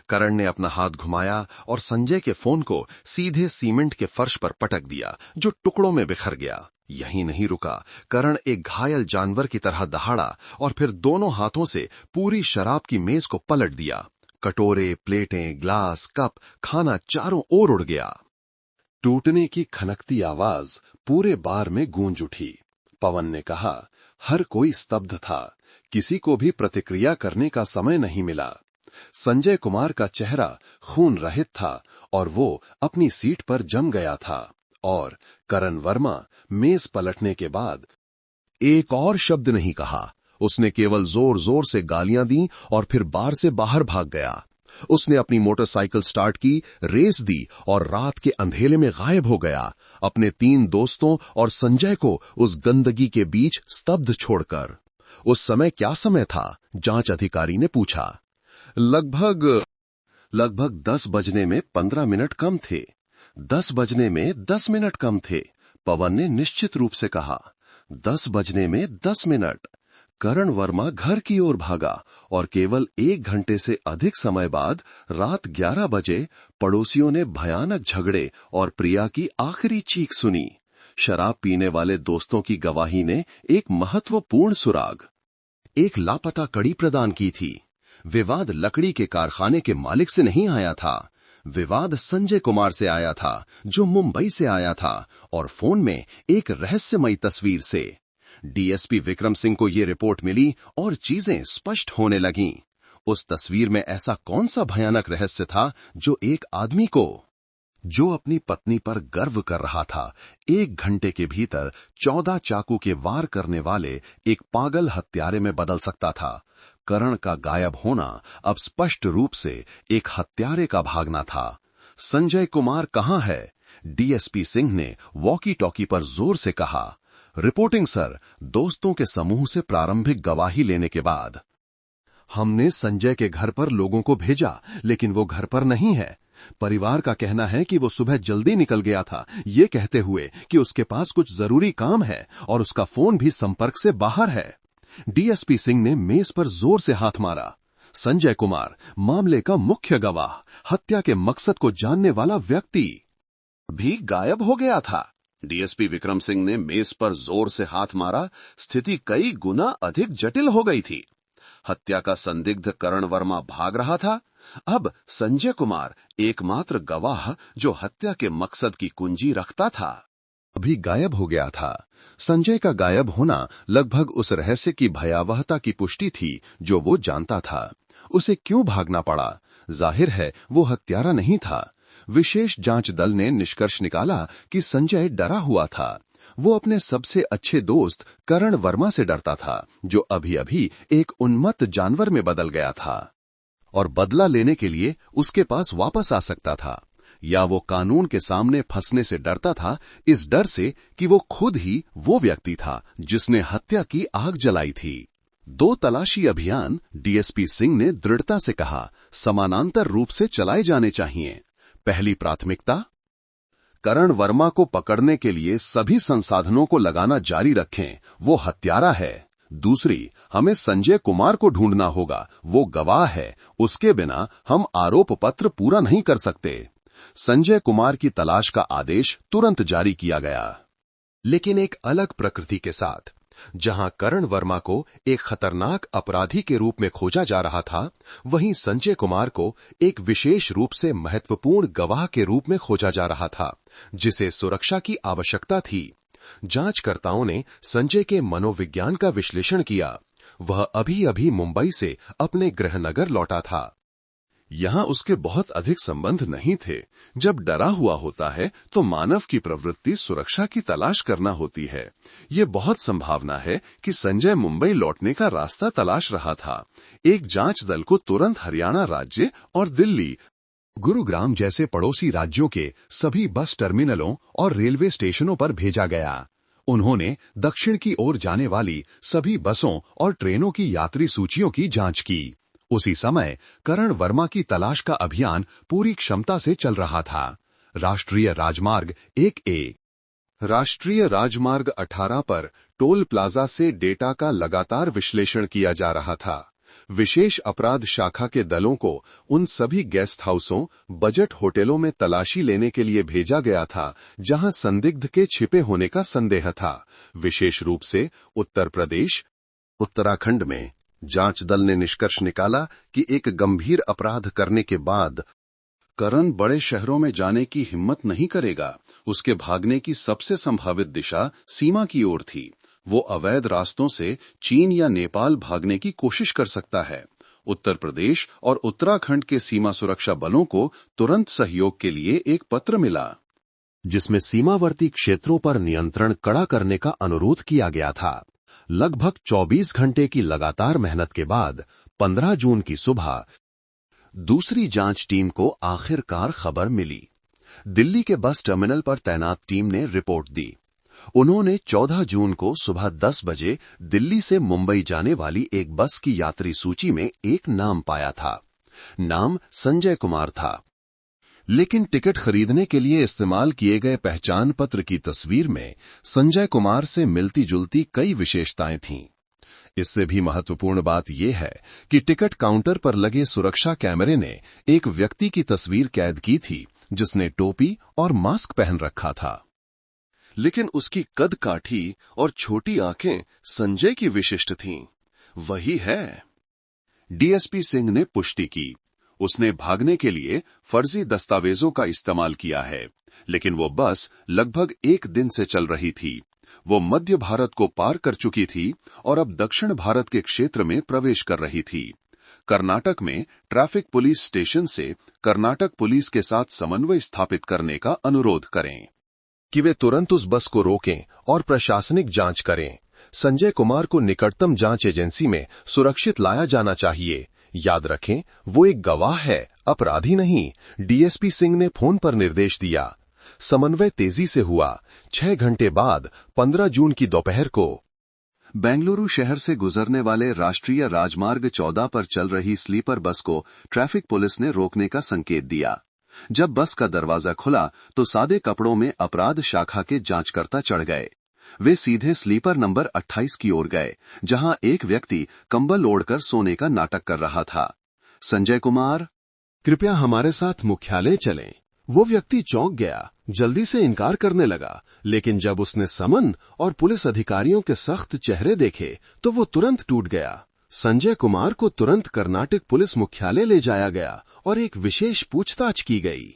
करण ने अपना हाथ घुमाया और संजय के फोन को सीधे सीमेंट के फर्श पर पटक दिया, जो टुकड़ों में बिखर गया। यहीं नहीं रुका, करण एक घायल जानवर की तरह दहाड़ा और फिर दोनों हाथों से पूरी शराब की मेज को पलट दिया। कटोरे, प्लेटें, ग्लास, कप, खाना चारों ओर उड़ गया। टूटने की खनकती आवाज पूरे बार में गूंज उठी। पवन ने कहा, हर कोई स्तब्ध था। किसी को भी प्रतिक्रिया करने का समय नहीं मिला। संजय कुमार का चेहरा खून रहित था और वो अपनी सीट पर जम गया था। और करण वर्मा मेज पलटने के बाद एक और शब्द नहीं कहा। उसने केवल जोर जोर से गालियां दी और फिर बार से बाहर भाग गया। उसने अपनी मोटरसाइकिल स्टार्ट की, रेस दी और रात के अंधेरे में गायब हो गया, अपने 3 दोस्तों और संजय को उस गंदगी के बीच स्तब्ध छोड़कर। उस समय क्या समय था? जांच अधिकारी ने पूछा। लगभग 10 बजने में 15 मिनट कम थे। 10 बजने में 10 मिनट कम थे, पवन ने निश्चित रूप से कहा। 10 बजने में 10 मिनट। करण वर्मा घर की ओर भागा और केवल 1 घंटे से अधिक समय बाद रात 11 बजे पड़ोसियों ने भयानक झगड़े और प्रिया की आखिरी चीख सुनी। शराब पीने वाले दोस्तों की गवाही ने एक महत्वपूर्ण सुराग, एक लापता कड़ी प्रदान की थी। विवाद लकड़ी के कारखाने के मालिक से नहीं आया था। विवाद संजय कुमार से आया था, जो मुंबई से आया था और फोन में एक रहस्यमयी तस्वीर से। डीएसपी विक्रम सिंह को यह रिपोर्ट मिली और चीजें स्पष्ट होने लगीं। उस तस्वीर में ऐसा कौन सा भयानक रहस्य था जो एक आदमी को, जो अपनी पत्नी पर गर्व कर रहा था, 1 घंटे के भीतर 14 चाकू के वार करने वाले एक पागल हत्यारे में बदल सकता था। करण का गायब होना अब स्पष्ट रूप से एक हत्यारे का भागना था। संजय कुमार कहां है? डीएसपी सिंह ने वॉकी टॉकी पर जोर से कहा। रिपोर्टिंग सर, दोस्तों के समूह से प्रारंभिक गवाही लेने के बाद हमने संजय के घर पर लोगों को भेजा, लेकिन वो घर पर नहीं है। परिवार का कहना है कि वो सुबह जल्दी निकल गया था, ये कहते हुए कि उसके पास कुछ जरूरी काम है और उसका फोन भी संपर्क से बाहर है। डीएसपी सिंह ने मेज पर जोर से हाथ मारा। संजय कुमार, मामले का मुख्य गवाह, हत्या के मकसद को जानने वाला व्यक्ति, भी गायब हो गया था। डीएसपी विक्रम सिंह ने मेज पर जोर से हाथ मारा। स्थिति कई गुना अधिक जटिल हो गई थी। हत्या का संदिग्ध करण वर्मा भाग रहा था। अब संजय कुमार, एकमात्र गवाह जो हत्या के मकसद की कुंजी रखता था, अभी गायब हो गया था। संजय का गायब होना लगभग उस रहस्य की भयावहता की पुष्टि थी जो वो जानता था। उसे क्यों भागना पड़ा? जाहिर है वो हत्यारा नहीं था। विशेष जांच दल ने निष्कर्ष निकाला कि संजय डरा हुआ था। वो अपने सबसे अच्छे दोस्त करण वर्मा से डरता था, जो अभी-अभी एक उन्मत्त जानवर में बदल गया था और बदला लेने के लिए उसके पास वापस आ सकता था। या वो कानून के सामने फंसने से डरता था, इस डर से कि वो खुद ही वो व्यक्ति था जिसने हत्या की आग जलाई थी। 2 तलाशी अभियान, डीएसपी सिंह ने दृढ़ता से कहा, समानांतर रूप से चलाए जाने चाहिए। पहली प्राथमिकता, करण वर्मा को पकड़ने के लिए सभी संसाधनों को लगाना जारी रखें, वो हत्यारा है। दूसरी, हमें संजय कुमार को ढूंढना होगा, वो गवाह है, उसके बिना हम आरोप पत्र पूरा नहीं कर सकते। संजय कुमार की तलाश का आदेश तुरंत जारी किया गया, लेकिन एक अलग प्रकृति के साथ। जहां करण वर्मा को एक खतरनाक अपराधी के रूप में खोजा जा रहा था, वहीं संजय कुमार को एक विशेष रूप से महत्वपूर्ण गवाह के रूप में खोजा जा रहा था, जिसे सुरक्षा की आवश्यकता थी। जांचकर्ताओं ने संजय के मनोविज्ञान का विश्लेषण किया। वह अभी-अभी मुंबई से अपने गृहनगर लौटा था। यहां उसके बहुत अधिक संबंध नहीं थे। जब डरा हुआ होता है तो मानव की प्रवृत्ति सुरक्षा की तलाश करना होती है। ये बहुत संभावना है कि संजय मुंबई लौटने का रास्ता तलाश रहा था। एक जांच दल को तुरंत हरियाणा राज्य और दिल्ली, गुरुग्राम जैसे पड़ोसी राज्यों के सभी बस टर्मिनलों और रेलवे स्टेशनों पर भेजा गया। उन्होंने दक्षिण की ओर जाने वाली सभी बसों और ट्रेनों की यात्री सूचियों की जांच की। उसी समय करण वर्मा की तलाश का अभियान पूरी क्षमता से चल रहा था। राष्ट्रीय राजमार्ग 1A, राष्ट्रीय राजमार्ग 18 पर टोल प्लाजा से डेटा का लगातार विश्लेषण किया जा रहा था। विशेष अपराध शाखा के दलों को उन सभी गेस्ट हाउसों, बजट होटलों में तलाशी लेने के लिए भेजा गया था जहां संदिग्ध के छिपे होने का संदेह था। विशेष रूप से उत्तर प्रदेश, उत्तराखंड में जांच दल ने निष्कर्ष निकाला कि एक गंभीर अपराध करने के बाद करण बड़े शहरों में जाने की हिम्मत नहीं करेगा। उसके भागने की सबसे संभावित दिशा सीमा की ओर थी। वो अवैध रास्तों से चीन या नेपाल भागने की कोशिश कर सकता है। उत्तर प्रदेश और उत्तराखंड के सीमा सुरक्षा बलों को तुरंत सहयोग के लिए एक पत्र मिला, जिसमें सीमावर्ती क्षेत्रों पर नियंत्रण कड़ा करने का अनुरोध किया गया था। लगभग 24 घंटे की लगातार मेहनत के बाद 15 जून की सुबह दूसरी जांच टीम को आखिरकार खबर मिली। दिल्ली के बस टर्मिनल पर तैनात टीम ने रिपोर्ट दी। उन्होंने 14 जून को सुबह 10 बजे दिल्ली से मुंबई जाने वाली एक बस की यात्री सूची में एक नाम पाया था। नाम संजय कुमार था, लेकिन टिकट खरीदने के लिए इस्तेमाल किए गए पहचान पत्र की तस्वीर में संजय कुमार से मिलती जुलती कई विशेषताएं थीं। इससे भी महत्वपूर्ण बात यह है कि टिकट काउंटर पर लगे सुरक्षा कैमरे ने एक व्यक्ति की तस्वीर कैद की थी जिसने टोपी और मास्क पहन रखा था, लेकिन उसकी कद काठी और छोटी आंखें संजय की विशिष्ट थीं। वही है। डीएसपी सिंह ने पुष्टि की। उसने भागने के लिए फर्जी दस्तावेजों का इस्तेमाल किया है, लेकिन वो बस लगभग एक दिन से चल रही थी। वो मध्य भारत को पार कर चुकी थी और अब दक्षिण भारत के क्षेत्र में प्रवेश कर रही थी। कर्नाटक में ट्रैफिक पुलिस स्टेशन से कर्नाटक पुलिस के साथ समन्वय स्थापित करने का अनुरोध करें कि वे तुरंत उस बस को रोकें और प्रशासनिक जांच करें। संजय कुमार को निकटतम जांच एजेंसी में सुरक्षित लाया जाना चाहिए। याद रखें, वो एक गवाह है, अपराधी नहीं। डीएसपी सिंह ने फोन पर निर्देश दिया। समन्वय तेजी से हुआ। 6 घंटे बाद 15 जून की दोपहर को बेंगलुरु शहर से गुजरने वाले राष्ट्रीय राजमार्ग 14 पर चल रही स्लीपर बस को ट्रैफिक पुलिस ने रोकने का संकेत दिया। जब बस का दरवाजा खुला तो सादे कपड़ों में अपराध शाखा के जांचकर्ता चढ़ गए। वे सीधे स्लीपर नंबर 28 की ओर गए, जहां एक व्यक्ति कंबल ओढ़कर सोने का नाटक कर रहा था। संजय कुमार, कृपया हमारे साथ मुख्यालय चलें। वो व्यक्ति चौंक गया, जल्दी से इनकार करने लगा, लेकिन जब उसने समन और पुलिस अधिकारियों के सख्त चेहरे देखे तो वो तुरंत टूट गया। संजय कुमार को तुरंत कर्नाटक पुलिस मुख्यालय ले जाया गया और एक विशेष पूछताछ की गई,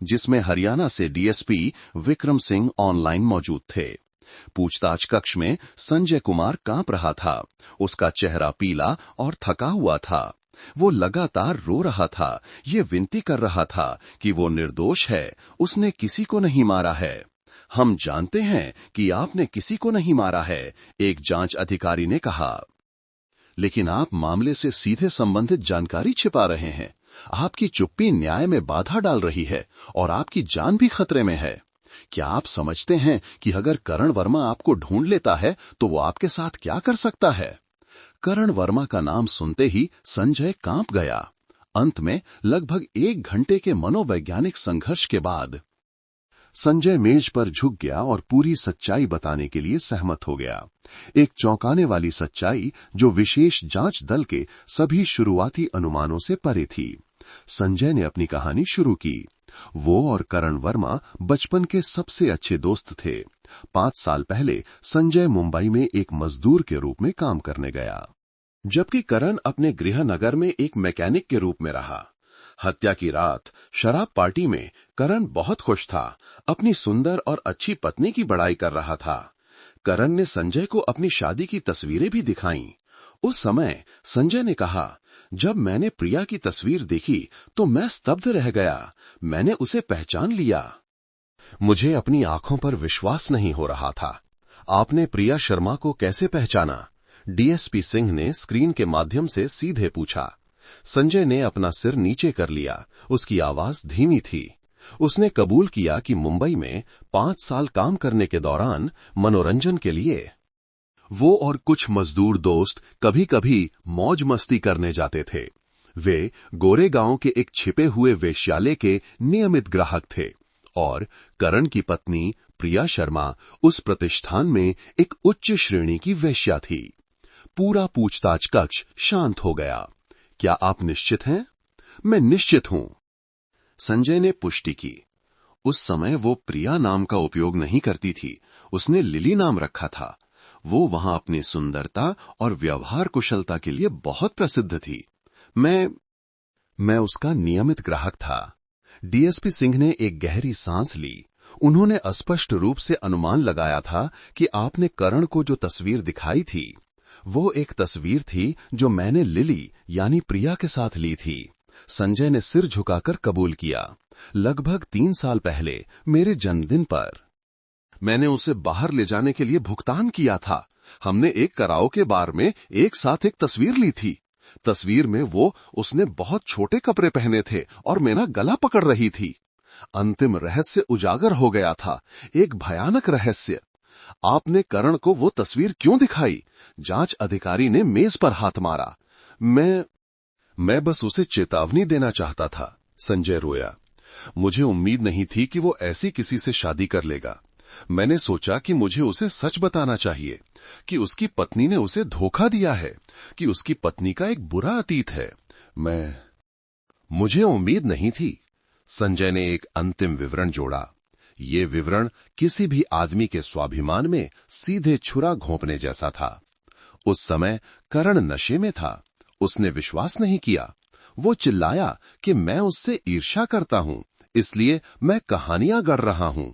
जिसमें हरियाणा से डीएसपी विक्रम सिंह ऑनलाइन मौजूद थे। पूछताछ कक्ष में संजय कुमार कांप रहा था। उसका चेहरा पीला और थका हुआ था। वो लगातार रो रहा था, ये विनती कर रहा था कि वो निर्दोष है, उसने किसी को नहीं मारा है। हम जानते हैं कि आपने किसी को नहीं मारा है, एक जांच अधिकारी ने कहा, लेकिन आप मामले से सीधे संबंधित जानकारी छिपा रहे हैं। आपकी चुप्पी न्याय में बाधा डाल रही है और आपकी जान भी खतरे में है। क्या आप समझते हैं कि अगर करण वर्मा आपको ढूंढ लेता है तो वो आपके साथ क्या कर सकता है? करण वर्मा का नाम सुनते ही संजय कांप गया। अंत में लगभग 1 घंटे के मनोवैज्ञानिक संघर्ष के बाद संजय मेज पर झुक गया और पूरी सच्चाई बताने के लिए सहमत हो गया। एक चौंकाने वाली सच्चाई जो विशेष जांच दल के सभी शुरुआती अनुमानों से परे थी। संजय ने अपनी कहानी शुरू की। वो और करण वर्मा बचपन के सबसे अच्छे दोस्त थे। 5 साल पहले संजय मुंबई में एक मजदूर के रूप में काम करने गया, जबकि करण अपने गृह नगर में एक मैकेनिक के रूप में रहा। हत्या की रात शराब पार्टी में करण बहुत खुश था, अपनी सुंदर और अच्छी पत्नी की बड़ाई कर रहा था। करण ने संजय को अपनी शादी की तस्वीरें भी दिखाईं। उस समय संजय ने कहा, जब मैंने प्रिया की तस्वीर देखी तो मैं स्तब्ध रह गया। मैंने उसे पहचान लिया। मुझे अपनी आंखों पर विश्वास नहीं हो रहा था। आपने प्रिया शर्मा को कैसे पहचाना? डीएसपी सिंह ने स्क्रीन के माध्यम से सीधे पूछा। संजय ने अपना सिर नीचे कर लिया। उसकी आवाज धीमी थी। उसने कबूल किया कि मुंबई में 5 साल काम करने के दौरान मनोरंजन के लिए वो और कुछ मजदूर दोस्त कभी-कभी मौज मस्ती करने जाते थे। वे गोरेगांव के एक छिपे हुए वेश्यालय के नियमित ग्राहक थे और करण की पत्नी प्रिया शर्मा उस प्रतिष्ठान में एक उच्च श्रेणी की वेश्या थी। पूरा पूछताछ कक्ष शांत हो गया। क्या आप निश्चित हैं? मैं निश्चित हूं। संजय ने पुष्टि की। उस समय वो प्रिया नाम का उपयोग नहीं करती थी, उसने लिली नाम रखा था। वो वहां अपनी सुंदरता और व्यवहार कुशलता के लिए बहुत प्रसिद्ध थी। मैं उसका नियमित ग्राहक था। डीएसपी सिंह ने एक गहरी सांस ली। उन्होंने स्पष्ट रूप से अनुमान लगाया था कि आपने करण को जो तस्वीर दिखाई थी वो एक तस्वीर थी जो मैंने लिली यानी प्रिया के साथ ली थी। संजय ने सिर झुकाकर कबूल किया। लगभग 3 साल पहले मेरे जन्मदिन पर मैंने उसे बाहर ले जाने के लिए भुगतान किया था। हमने एक कराओके बार में एक साथ एक तस्वीर ली थी। तस्वीर में उसने बहुत छोटे कपड़े पहने थे और मेरा गला पकड़ रही थी। अंतिम रहस्य उजागर हो गया था, एक भयानक रहस्य। आपने करण को वो तस्वीर क्यों दिखाई? जांच अधिकारी ने मेज पर हाथ मारा। मैं बस उसे चेतावनी देना चाहता था, संजय रोया। मुझे उम्मीद नहीं थी कि वो ऐसी किसी से शादी कर लेगा। मैंने सोचा कि मुझे उसे सच बताना चाहिए कि उसकी पत्नी ने उसे धोखा दिया है, कि उसकी पत्नी का एक बुरा अतीत है। मुझे उम्मीद नहीं थी। संजय ने एक अंतिम विवरण जोड़ा। ये विवरण किसी भी आदमी के स्वाभिमान में सीधे छुरा घोंपने जैसा था। उस समय करण नशे में था। उसने विश्वास नहीं किया। वो चिल्लाया कि मैं उससे ईर्ष्या करता हूं, इसलिए मैं कहानियां गढ़ रहा हूं।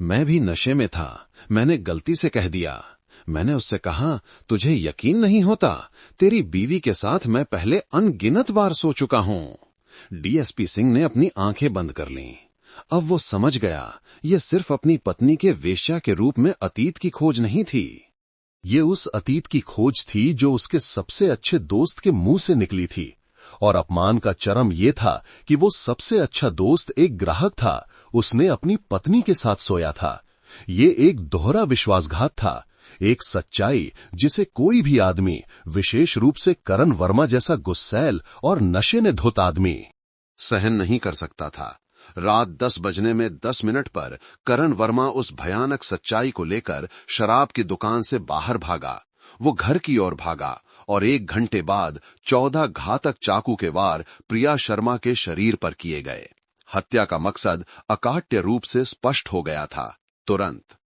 मैं भी नशे में था। मैंने गलती से कह दिया। मैंने उससे कहा, तुझे यकीन नहीं होता, तेरी बीवी के साथ मैं पहले अनगिनत बार सो चुका हूं। डीएसपी सिंह ने अपनी आंखें बंद कर लीं। अब वो समझ गया, ये सिर्फ अपनी पत्नी के वेश्या के रूप में अतीत की खोज नहीं थी। ये उस अतीत की खोज थी जो उसके सबसे अच्छे दोस्त के मुंह से निकली थी। और अपमान का चरम ये था कि वो सबसे अच्छा दोस्त एक ग्राहक था। उसने अपनी पत्नी के साथ सोया था। ये एक दोहरा विश्वासघात था, एक सच्चाई जिसे कोई भी आदमी, विशेष रूप से करण वर्मा जैसा गुस्सैल और नशे ने धुत आदमी, सहन नहीं कर सकता था। रात 10 बजने में 10 मिनट पर करण वर्मा उस भयानक सच्चाई को लेकर शराब की दुकान से बाहर भागा। वो घर की ओर भागा और 1 घंटे बाद 14 घातक चाकू के वार प्रिया शर्मा के शरीर पर किए गए। हत्या का मकसद अकाट्य रूप से स्पष्ट हो गया था। तुरंत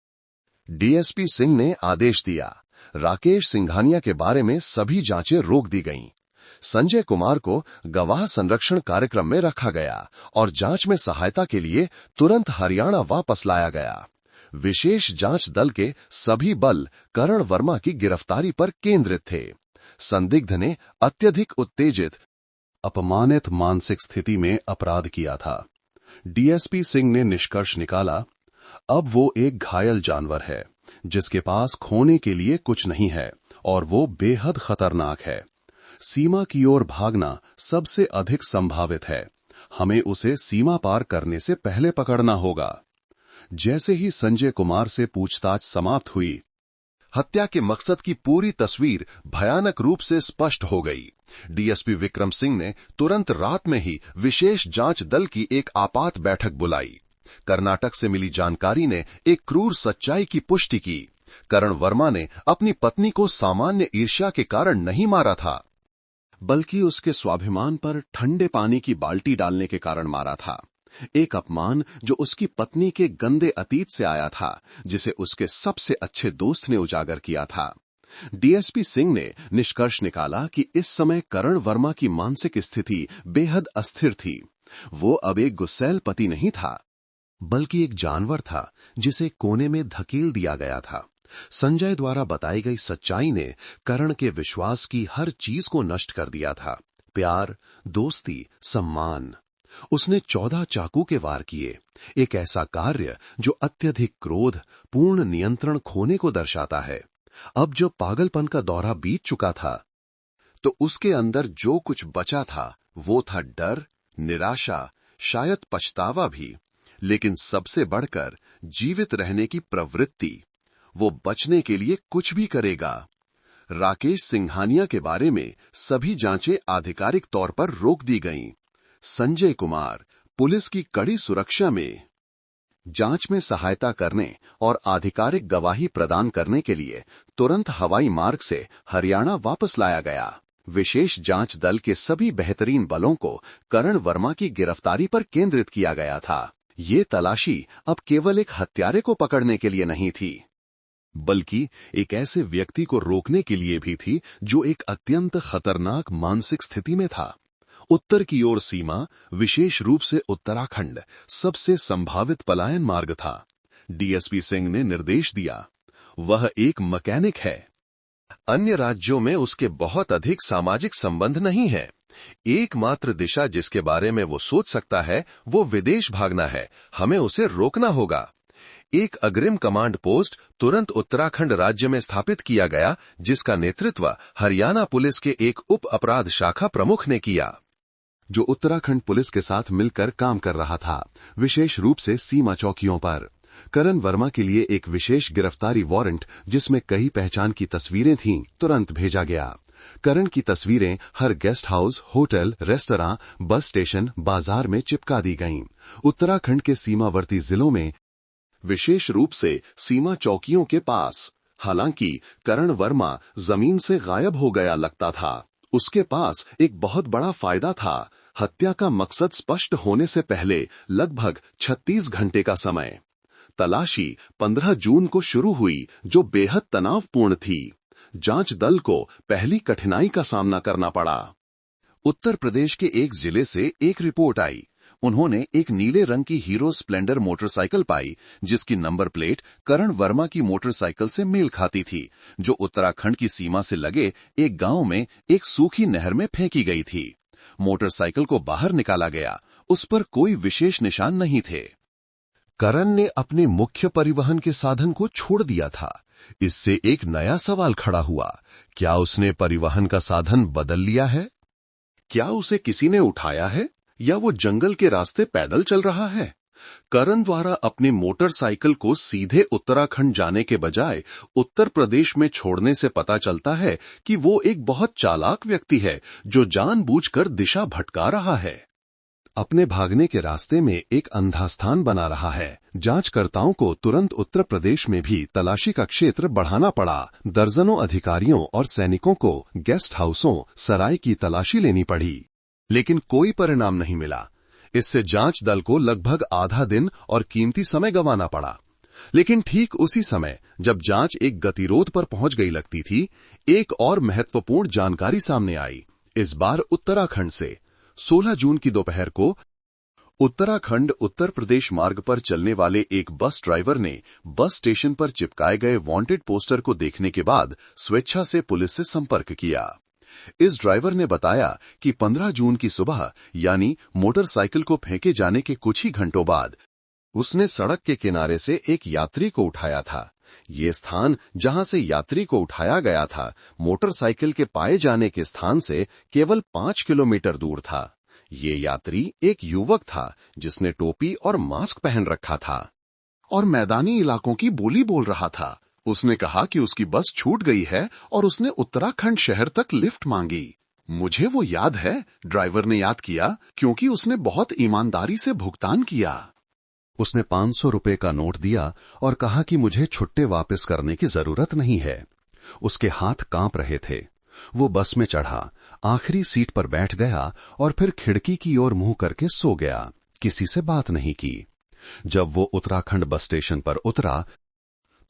डीएसपी सिंह ने आदेश दिया। राकेश सिंघानिया के बारे में सभी जांचें रोक दी गईं। संजय कुमार को गवाह संरक्षण कार्यक्रम में रखा गया और जांच में सहायता के लिए तुरंत हरियाणा वापस लाया गया। विशेष जांच दल के सभी बल करण वर्मा की गिरफ्तारी पर केंद्रित थे। संदिग्ध ने अत्यधिक उत्तेजित, अपमानित मानसिक स्थिति में अपराध किया था। डीएसपी सिंह ने निष्कर्ष निकाला, अब वो एक घायल जानवर है जिसके पास खोने के लिए कुछ नहीं है और वो बेहद खतरनाक है। सीमा की ओर भागना सबसे अधिक संभावित है। हमें उसे सीमा पार करने से पहले पकड़ना होगा। जैसे ही संजय कुमार से पूछताछ समाप्त हुई, हत्या के मकसद की पूरी तस्वीर भयानक रूप से स्पष्ट हो गई। डीएसपी विक्रम सिंह ने तुरंत रात में ही विशेष जांच दल की एक आपात बैठक बुलाई। कर्नाटक से मिली जानकारी ने एक क्रूर सच्चाई की पुष्टि की। करण वर्मा ने अपनी पत्नी को सामान्य ईर्ष्या के कारण नहीं मारा था, बल्कि उसके स्वाभिमान पर ठंडे पानी की बाल्टी डालने के कारण मारा था। एक अपमान जो उसकी पत्नी के गंदे अतीत से आया था, जिसे उसके सबसे अच्छे दोस्त ने उजागर किया था। डीएसपी सिंह ने निष्कर्ष निकाला कि इस समय करण वर्मा की मानसिक स्थिति बेहद अस्थिर थी। वो अब एक गुस्सैल पति नहीं था, बल्कि एक जानवर था जिसे कोने में धकेल दिया गया था। संजय द्वारा बताई गई सच्चाई ने करण के विश्वास की हर चीज को नष्ट कर दिया था। प्यार, दोस्ती, सम्मान। उसने 14 चाकू के वार किए, एक ऐसा कार्य जो अत्यधिक क्रोध, पूर्ण नियंत्रण खोने को दर्शाता है। अब जो पागलपन का दौरा बीत चुका था, तो उसके अंदर जो कुछ बचा था वो था डर, निराशा, शायद पछतावा भी, लेकिन सबसे बढ़कर जीवित रहने की प्रवृत्ति। वो बचने के लिए कुछ भी करेगा। राकेश सिंघानिया के बारे में सभी जांचें आधिकारिक तौर पर रोक दी गईं। संजय कुमार पुलिस की कड़ी सुरक्षा में जांच में सहायता करने और आधिकारिक गवाही प्रदान करने के लिए तुरंत हवाई मार्ग से हरियाणा वापस लाया गया। विशेष जांच दल के सभी बेहतरीन बलों को करण वर्मा की गिरफ्तारी पर केंद्रित किया गया था। ये तलाशी अब केवल एक हत्यारे को पकड़ने के लिए नहीं थी, बल्कि एक ऐसे व्यक्ति को रोकने के लिए भी थी जो एक अत्यंत खतरनाक मानसिक स्थिति में था। उत्तर की ओर सीमा, विशेष रूप से उत्तराखंड, सबसे संभावित पलायन मार्ग था। डीएसपी सिंह ने निर्देश दिया, वह एक मैकेनिक है। अन्य राज्यों में उसके बहुत अधिक सामाजिक संबंध नहीं है। एकमात्र दिशा जिसके बारे में वो सोच सकता है वो विदेश भागना है। हमें उसे रोकना होगा। एक अग्रिम कमांड पोस्ट तुरंत उत्तराखंड राज्य में स्थापित किया गया, जिसका नेतृत्व हरियाणा पुलिस के एक उप अपराध शाखा प्रमुख ने किया, जो उत्तराखंड पुलिस के साथ मिलकर काम कर रहा था, विशेष रूप से सीमा चौकियों पर। करण वर्मा के लिए एक विशेष गिरफ्तारी वारंट, जिसमें कई पहचान की तस्वीरें थीं, तुरंत भेजा गया। करण की तस्वीरें हर guest house, hotel, restaurant, bus station, बाजार में चिपका दी गईं। उत्तराखंड के सीमावर्ती जिलों में, विशेष रूप से सीमा चौकियों के पास। हालांकि करण वर्मा जमीन से गायब हो गया लगता था। उसके पास एक बहुत बड़ा फायदा था, हत्या का मकसद स्पष्ट होने से पहले लगभग 36 घंटे का समय। तलाशी 15 जून को शुरू हुई, जो बेहद तनावपूर्ण थी। जांच दल को पहली कठिनाई का सामना करना पड़ा। उत्तर प्रदेश के एक जिले से एक रिपोर्ट आई। उन्होंने एक नीले रंग की हीरो स्प्लेंडर मोटरसाइकिल पाई, जिसकी नंबर प्लेट करण वर्मा की मोटरसाइकिल से मेल खाती थी, जो उत्तराखंड की सीमा से लगे एक गांव में एक सूखी नहर में फेंकी गई थी। मोटरसाइकिल को बाहर निकाला गया, उस पर कोई विशेष निशान नहीं थे। करण ने अपने मुख्य परिवहन के साधन को छोड़ दिया था। इससे एक नया सवाल खड़ा हुआ, क्या उसने परिवहन का साधन बदल लिया है? क्या उसे किसी ने उठाया है, या वो जंगल के रास्ते पैदल चल रहा है? करण द्वारा अपनी मोटरसाइकिल को सीधे उत्तराखंड जाने के बजाय उत्तर प्रदेश में छोड़ने से पता चलता है कि वो एक बहुत चालाक व्यक्ति है, जो जानबूझकर दिशा भटका रहा है। अपने भागने के रास्ते में एक अंधा स्थान बना रहा है। जांचकर्ताओं को तुरंत उत्तर प्रदेश में भी तलाशी का क्षेत्र बढ़ाना पड़ा। दर्जनों अधिकारियों और सैनिकों को गेस्ट हाउसों, सराय की तलाशी लेनी पड़ी, लेकिन कोई परिणाम नहीं मिला। इससे जांच दल को लगभग आधा दिन और कीमती समय गंवाना पड़ा। लेकिन ठीक उसी समय जब जांच एक गतिरोध पर पहुंच गई लगती थी, एक और महत्वपूर्ण जानकारी सामने आई। इस बार उत्तराखंड से 16 जून की दोपहर को उत्तराखंड उत्तर प्रदेश मार्ग पर चलने वाले एक बस ड्राइवर ने बस स्टेशन पर चिपकाए गए वांटेड पोस्टर को देखने के बाद स्वेच्छा से पुलिस से संपर्क किया। इस ड्राइवर ने बताया कि 15 जून की सुबह, यानी मोटरसाइकिल को फेंके जाने के कुछ ही घंटों बाद, उसने सड़क के किनारे से एक यात्री को उठाया था। ये स्थान जहां से यात्री को उठाया गया था, मोटरसाइकिल के पाए जाने के स्थान से केवल 5 किलोमीटर दूर था। ये यात्री एक युवक था, जिसने टोपी और मास्क पहन रखा था और मैदानी इलाकों की बोली बोल रहा था। उसने कहा कि उसकी बस छूट गई है और उसने उत्तराखंड शहर तक लिफ्ट मांगी। मुझे वो याद है, ड्राइवर ने याद किया, क्योंकि उसने बहुत ईमानदारी से भुगतान किया। उसने 500 रुपए का नोट दिया और कहा कि मुझे छुट्टे वापस करने की जरूरत नहीं है। उसके हाथ कांप रहे थे। वो बस में चढ़ा, आखिरी सीट पर बैठ गया और फिर खिड़की की ओर मुंह करके सो गया। किसी से बात नहीं की। जब वो उत्तराखंड बस स्टेशन पर उतरा,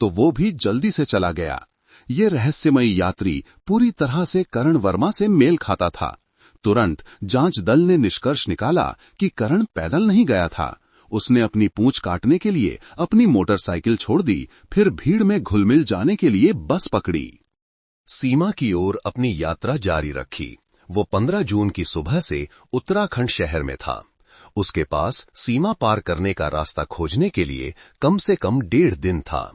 तो वो भी जल्दी से चला गया। ये रहस्यमयी यात्री पूरी तरह से करण वर्मा से मेल खाता था। तुरंत जांच दल ने निष्कर्ष निकाला कि करण पैदल नहीं गया था। उसने अपनी पूंछ काटने के लिए अपनी मोटरसाइकिल छोड़ दी, फिर भीड़ में घुल-मिल जाने के लिए बस पकड़ी। सीमा की ओर अपनी यात्रा जारी रखी। वो 15 जून की सुबह से उत्तराखंड शहर में था। उसके पास सीमा पार करने का रास्ता खोजने के लिए कम से कम 1.5 दिन था।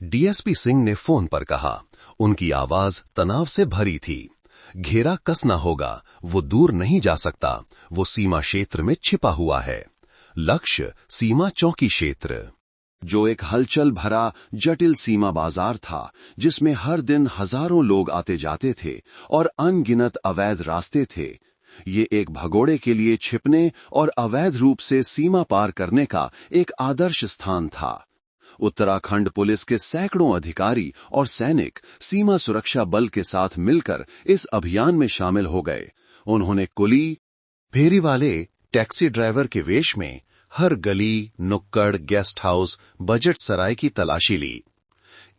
डीएसपी सिंह ने फोन पर कहा। उनकी आवाज तनाव से भरी थी। घेरा कसना होगा, वो दूर नहीं जा सकता, वो सीमा क्षेत्र में छिपा हुआ है। लक्ष्य सीमा चौकी क्षेत्र, जो एक हलचल भरा जटिल सीमा बाजार था, जिसमें हर दिन हजारों लोग आते जाते थे और अनगिनत अवैध रास्ते थे। ये एक भगोड़े के लिए छिपने और अवैध रूप से सीमा पार करने का एक आदर्श स्थान था। उत्तराखंड पुलिस के सैकड़ों अधिकारी और सैनिक सीमा सुरक्षा बल के साथ मिलकर इस अभियान में शामिल हो गए। उन्होंने कुली, फेरी वाले, टैक्सी ड्राइवर के वेश में हर गली, नुक्कड़, गेस्ट हाउस, बजट सराय की तलाशी ली।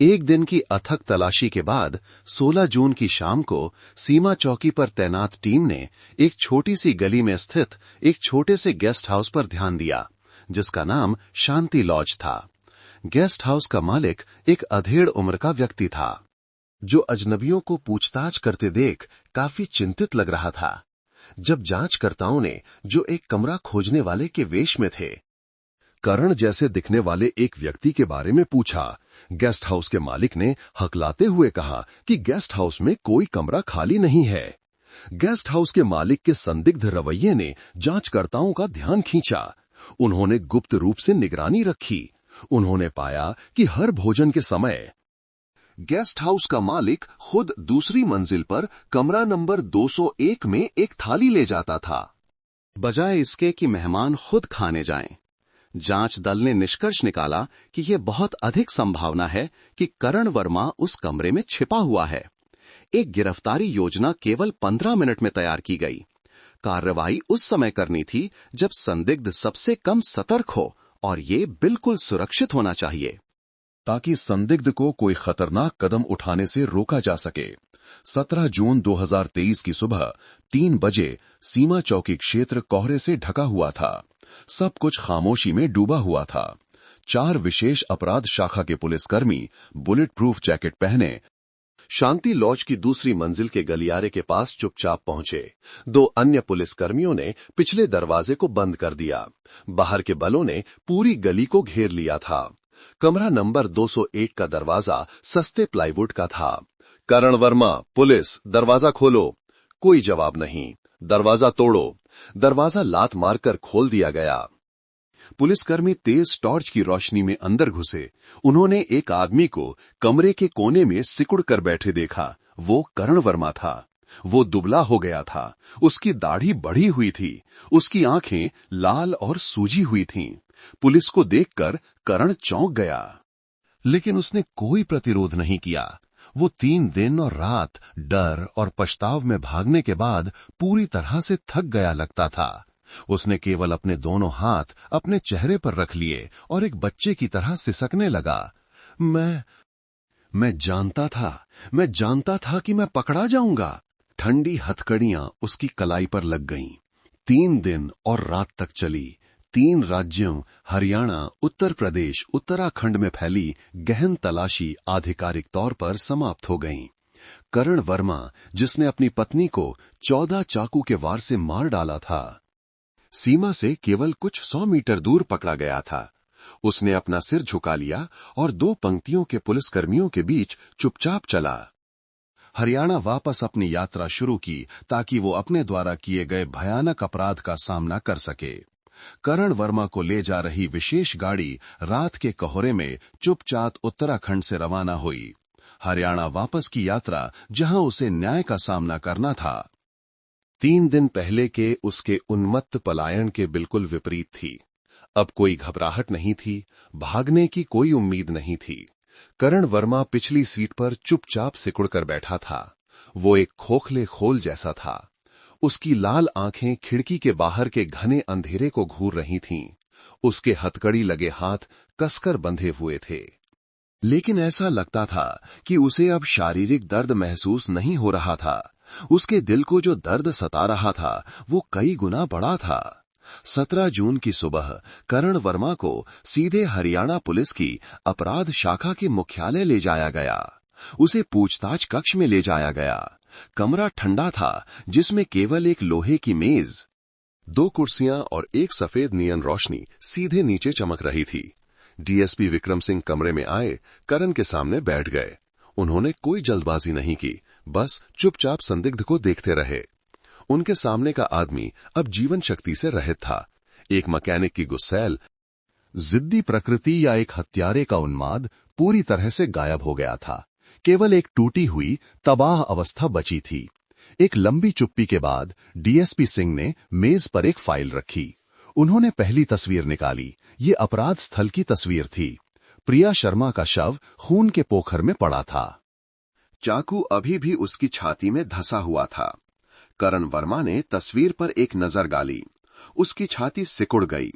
एक दिन की अथक तलाशी के बाद 16 जून की शाम को सीमा चौकी पर तैनात टीम ने एक छोटी सी गली में स्थित एक छोटे से गेस्ट हाउस पर ध्यान दिया, जिसका नाम शांति लॉज था। गेस्ट हाउस का मालिक एक अधेड़ उम्र का व्यक्ति था, जो अजनबियों को पूछताछ करते देख काफी चिंतित लग रहा था। जब जांचकर्ताओं ने, जो एक कमरा खोजने वाले के वेश में थे, करण जैसे दिखने वाले एक व्यक्ति के बारे में पूछा। गेस्ट हाउस के मालिक ने हकलाते हुए कहा कि गेस्ट हाउस में कोई कमरा खाली नहीं है। गेस्ट हाउस के मालिक के संदिग्ध रवैये ने जांचकर्ताओं का ध्यान खींचा। उन्होंने गुप्त रूप से निगरानी रखी। उन्होंने पाया कि हर भोजन के समय गेस्ट हाउस का मालिक खुद दूसरी मंजिल पर कमरा नंबर 201 में एक थाली ले जाता था, बजाय इसके कि मेहमान खुद खाने जाएं। जांच दल ने निष्कर्ष निकाला कि यह बहुत अधिक संभावना है कि करण वर्मा उस कमरे में छिपा हुआ है। एक गिरफ्तारी योजना केवल 15 मिनट में तैयार की गई। कार्रवाई उस समय करनी थी जब संदिग्ध सबसे कम सतर्क हो, और ये बिल्कुल सुरक्षित होना चाहिए ताकि संदिग्ध को कोई खतरनाक कदम उठाने से रोका जा सके। 17 जून 2023 की सुबह 3 बजे सीमा चौकी क्षेत्र कोहरे से ढका हुआ था। सब कुछ खामोशी में डूबा हुआ था। 4 विशेष अपराध शाखा के पुलिसकर्मी बुलेट प्रूफ जैकेट पहने शांति लॉज की दूसरी मंजिल के गलियारे के पास चुपचाप पहुंचे। 2 अन्य पुलिसकर्मियों ने पिछले दरवाजे को बंद कर दिया। बाहर के बलों ने पूरी गली को घेर लिया था। कमरा नंबर 201 का दरवाजा सस्ते प्लाईवुड का था। करण वर्मा, पुलिस, दरवाजा खोलो। कोई जवाब नहीं। दरवाजा तोड़ो। दरवाजा लात मारकर खोल दिया गया। पुलिसकर्मी तेज टॉर्च की रोशनी में अंदर घुसे। उन्होंने एक आदमी को कमरे के कोने में सिकुड़ कर बैठे देखा। वो करण वर्मा था। वो दुबला हो गया था। उसकी दाढ़ी बढ़ी हुई थी। उसकी आंखें लाल और सूजी हुई थीं। पुलिस को देखकर करण चौंक गया, लेकिन उसने कोई प्रतिरोध नहीं किया। वो 3 दिन और रात डर और पछताव में भागने के बाद पूरी तरह से थक गया लगता था। उसने केवल अपने दोनों हाथ अपने चेहरे पर रख लिए और एक बच्चे की तरह सिसकने लगा। मैं जानता था कि मैं पकड़ा जाऊंगा। ठंडी हथकड़ियां उसकी कलाई पर लग गईं। 3 दिन और रात तक चली। 3 राज्यों हरियाणा, उत्तर प्रदेश, उत्तराखंड में फैली गहन तलाशी आधिकारिक तौर पर समाप्त हो गई। करण वर्मा, जिसने अपनी पत्नी को 14 चाकू के वार से मार डाला था, सीमा से केवल कुछ 100 मीटर दूर पकड़ा गया था। उसने अपना सिर झुका लिया और 2 पंक्तियों के पुलिसकर्मियों के बीच चुपचाप चला। हरियाणा वापस अपनी यात्रा शुरू की ताकि वो अपने द्वारा किए गए भयानक अपराध का सामना कर सके। करण वर्मा को ले जा रही विशेष गाड़ी रात के कोहरे में चुपचाप उत्तराखंड से रवाना हुई। हरियाणा वापस की यात्रा जहां उसे न्याय का सामना करना था, 3 दिन पहले के उसके उन्मत्त पलायन के बिल्कुल विपरीत थी। अब कोई घबराहट नहीं थी, भागने की कोई उम्मीद नहीं थी। करण वर्मा पिछली सीट पर चुपचाप सिकुड़कर बैठा था। वो एक खोखले खोल जैसा था। उसकी लाल आंखें खिड़की के बाहर के घने अंधेरे को घूर रही थीं। उसके हथकड़ी लगे हाथ कसकर बंधे हुए थे, लेकिन ऐसा लगता था कि उसे अब शारीरिक दर्द महसूस नहीं हो रहा था। उसके दिल को जो दर्द सता रहा था वो कई गुना बड़ा था। 17 जून की सुबह करण वर्मा को सीधे हरियाणा पुलिस की अपराध शाखा के मुख्यालय ले जाया गया। उसे पूछताछ कक्ष में ले जाया गया। कमरा ठंडा था, जिसमें केवल एक लोहे की मेज, 2 कुर्सियां और एक सफेद नियन रोशनी सीधे नीचे चमक रही थी। डीएसपी विक्रम सिंह कमरे में आए, करण के सामने बैठ गए। उन्होंने कोई जल्दबाजी नहीं की, बस चुपचाप संदिग्ध को देखते रहे। उनके सामने का आदमी अब जीवन शक्ति से रहित था। एक मैकेनिक की गुस्सैल, जिद्दी प्रकृति या एक हत्यारे का उन्माद पूरी तरह से गायब हो गया था। केवल एक टूटी हुई तबाह अवस्था बची थी। एक लंबी चुप्पी के बाद डीएसपी सिंह ने मेज पर एक फाइल रखी। उन्होंने पहली तस्वीर निकाली। ये अपराध स्थल की तस्वीर थी। प्रिया शर्मा का शव खून के पोखर में पड़ा था। चाकू अभी भी उसकी छाती में धंसा हुआ था। करण वर्मा ने तस्वीर पर एक नजर डाली। उसकी छाती सिकुड़ गई।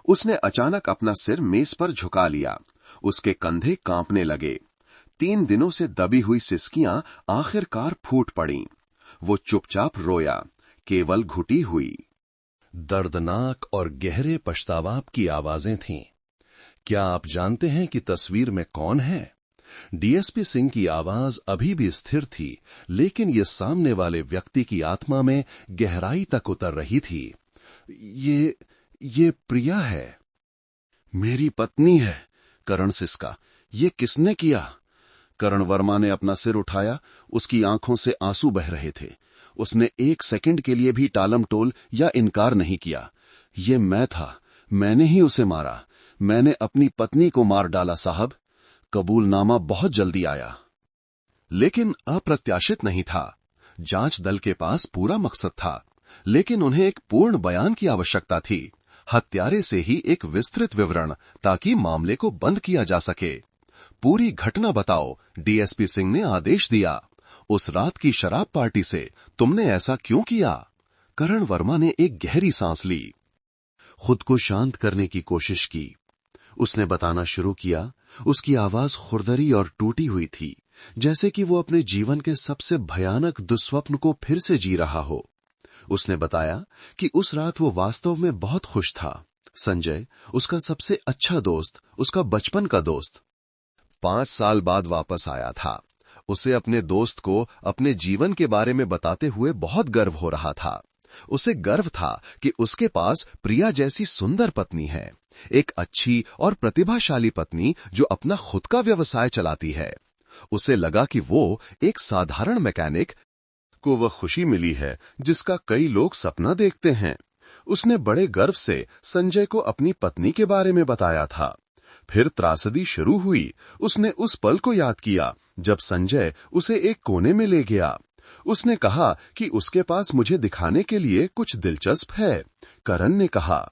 उसने अचानक अपना सिर मेज पर झुका लिया। उसके कंधे कांपने लगे। 3 दिनों से दबी हुई सिसकियां आखिरकार फूट पड़ीं। वो चुपचाप रोया, केवल घुटी हुई। दर्दनाक और गहरे पछतावाप की आवाजें थीं। क्या आप जानते हैं कि तस्वीर में कौन है? डीएसपी सिंह की आवाज अभी भी स्थिर थी, लेकिन ये सामने वाले व्यक्ति की आत्मा में गहराई तक उतर रही थी। ये प्रिया है। मेरी पत्नी है, करण सिसका। ये किसने किया? करण वर्मा ने अपना सिर उठाया। उसकी आंखों से आंसू बह रहे थे। उसने एक सेकंड के लिए भी टालमटोल या इनकार नहीं किया। ये मैं था, मैंने ही उसे मारा। मैंने अपनी पत्नी को मार डाला साहब। कबूलनामा बहुत जल्दी आया, लेकिन अप्रत्याशित नहीं था। जांच दल के पास पूरा मकसद था, लेकिन उन्हें एक पूर्ण बयान की आवश्यकता थी। हत्यारे से ही एक विस्तृत विवरण, ताकि मामले को बंद किया जा सके। पूरी घटना बताओ, डीएसपी सिंह ने आदेश दिया। उस रात की शराब पार्टी से तुमने ऐसा क्यों किया? करण वर्मा ने एक गहरी सांस ली, खुद को शांत करने की कोशिश की। उसने बताना शुरू किया। उसकी आवाज खुरदरी और टूटी हुई थी, जैसे कि वो अपने जीवन के सबसे भयानक दुस्वप्न को फिर से जी रहा हो। उसने बताया कि उस रात वो वास्तव में बहुत खुश था। संजय उसका सबसे अच्छा दोस्त, उसका बचपन का दोस्त, 5 साल बाद वापस आया था। उसे अपने दोस्त को अपने जीवन के बारे में बताते हुए बहुत गर्व हो रहा था। उसे गर्व था कि उसके पास प्रिया जैसी सुंदर पत्नी है, एक अच्छी और प्रतिभाशाली पत्नी जो अपना खुद का व्यवसाय चलाती है। उसे लगा कि वो एक साधारण मैकेनिक को वह खुशी मिली है जिसका कई लोग सपना देखते हैं। उसने बड़े गर्व से संजय को अपनी पत्नी के बारे में बताया था। फिर त्रासदी शुरू हुई। उसने उस पल को याद किया जब संजय उसे एक कोने में ले गया। उसने कहा कि उसके पास मुझे दिखाने के लिए कुछ दिलचस्प है। करण ने कहा।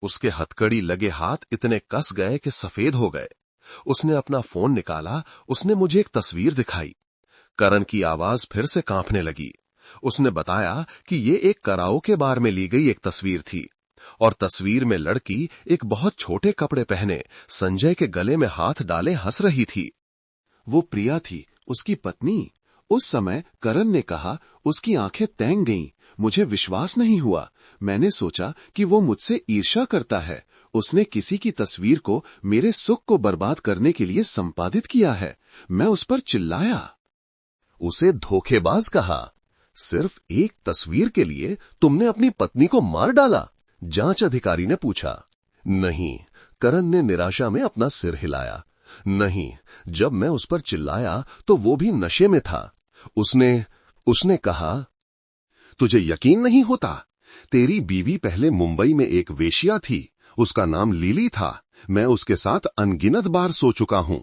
उसके हथकड़ी लगे हाथ इतने कस गए कि सफेद हो गए। उसने अपना फोन निकाला। उसने मुझे एक तस्वीर दिखाई। करण की आवाज फिर से कांपने लगी। उसने बताया कि ये एक कराओके बार में ली गई एक तस्वीर थी, और तस्वीर में लड़की एक बहुत छोटे कपड़े पहने संजय के गले में हाथ डाले हंस रही थी। वो प्रिया थी, उसकी पत्नी। उस समय करण ने कहा, उसकी आंखें तैंग गईं। मुझे विश्वास नहीं हुआ। मैंने सोचा कि वो मुझसे ईर्ष्या करता है। उसने किसी की तस्वीर को मेरे सुख को बर्बाद करने के लिए संपादित किया है। मैं उस पर चिल्लाया, उसे धोखेबाज कहा। सिर्फ एक तस्वीर के लिए तुमने अपनी पत्नी को मार डाला? जांच अधिकारी ने पूछा। नहीं, करण ने निराशा में अपना सिर हिलाया। नहीं, जब मैं उस पर चिल्लाया तो वो भी नशे में था। उसने कहा, तुझे यकीन नहीं होता? तेरी बीवी पहले मुंबई में एक वेश्या थी। उसका नाम लिली था। मैं उसके साथ अनगिनत बार सो चुका हूं।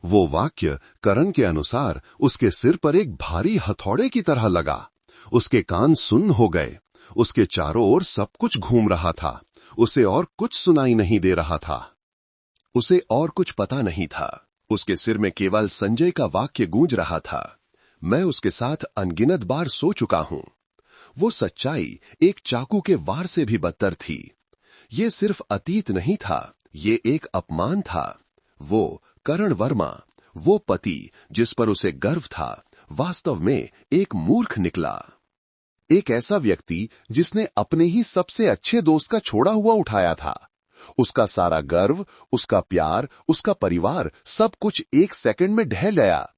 वो वाक्य करण के अनुसार उसके सिर पर एक भारी हथौड़े की तरह लगा। उसके कान सुन्न हो गए। उसके चारों ओर सब कुछ घूम रहा था। उसे और कुछ सुनाई नहीं दे रहा था। उसे और कुछ पता नहीं था। उसके सिर में केवल संजय का वाक्य गूंज रहा था, मैं उसके साथ अनगिनत बार सो चुका हूं। वो सच्चाई एक चाकू के वार से भी बदतर थी। ये सिर्फ अतीत नहीं था, ये एक अपमान था। वो करण वर्मा, वो पति जिस पर उसे गर्व था, वास्तव में एक मूर्ख निकला। एक ऐसा व्यक्ति जिसने अपने ही सबसे अच्छे दोस्त का छोड़ा हुआ उठाया था। उसका सारा गर्व, उसका प्यार, उसका परिवार, सब कुछ एक सेकंड में ढह गया।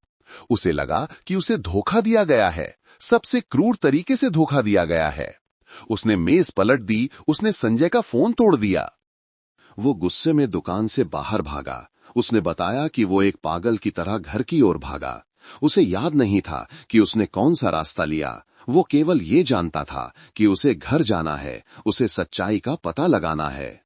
उसे लगा कि उसे धोखा दिया गया है, सबसे क्रूर तरीके से धोखा दिया गया है। उसने मेज पलट दी। उसने संजय का फोन तोड़ दिया। वो गुस्से में दुकान से बाहर भागा। उसने बताया कि वो एक पागल की तरह घर की ओर भागा। उसे याद नहीं था कि उसने कौन सा रास्ता लिया। वो केवल ये जानता था कि उसे घर जाना है, उसे सच्चाई का पता लगाना है।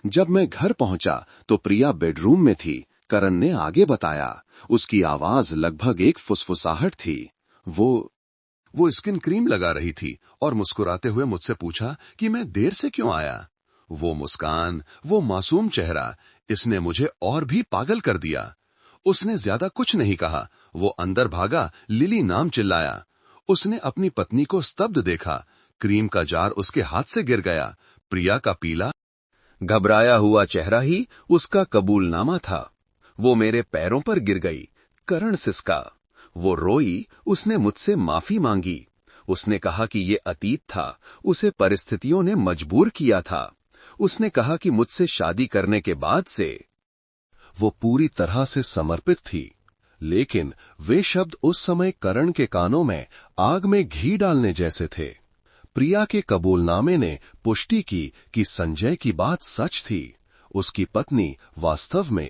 जब मैं घर पहुंचा तो प्रिया बेडरूम में थी। करण ने आगे बताया। उसकी आवाज लगभग एक फुसफुसाहट थी। वो स्किन क्रीम लगा रही थी और मुस्कुराते हुए मुझसे पूछा कि मैं देर से क्यों आया। वो मुस्कान, वो मासूम चेहरा, इसने मुझे और भी पागल कर दिया। उसने ज्यादा कुछ नहीं कहा। वो अंदर भागा, लिली नाम चिल्लाया। उसने अपनी पत्नी को स्तब्ध देखा। क्रीम का जार उसके हाथ से गिर गया। प्रिया का पीला, घबराया हुआ चेहरा ही उसका कबूलनामा था। वो मेरे पैरों पर गिर गई। करण सिसका। वो रोई। उसने मुझसे माफी मांगी। उसने कहा कि ये अतीत था, उसे परिस्थितियों ने मजबूर किया था। उसने कहा कि मुझसे शादी करने के बाद से वो पूरी तरह से समर्पित थी। लेकिन वे शब्द उस समय करण के कानों में आग में घी डालने जैसे थे। प्रिया के कबूलनामे ने पुष्टि की कि संजय की बात सच थी। उसकी पत्नी वास्तव में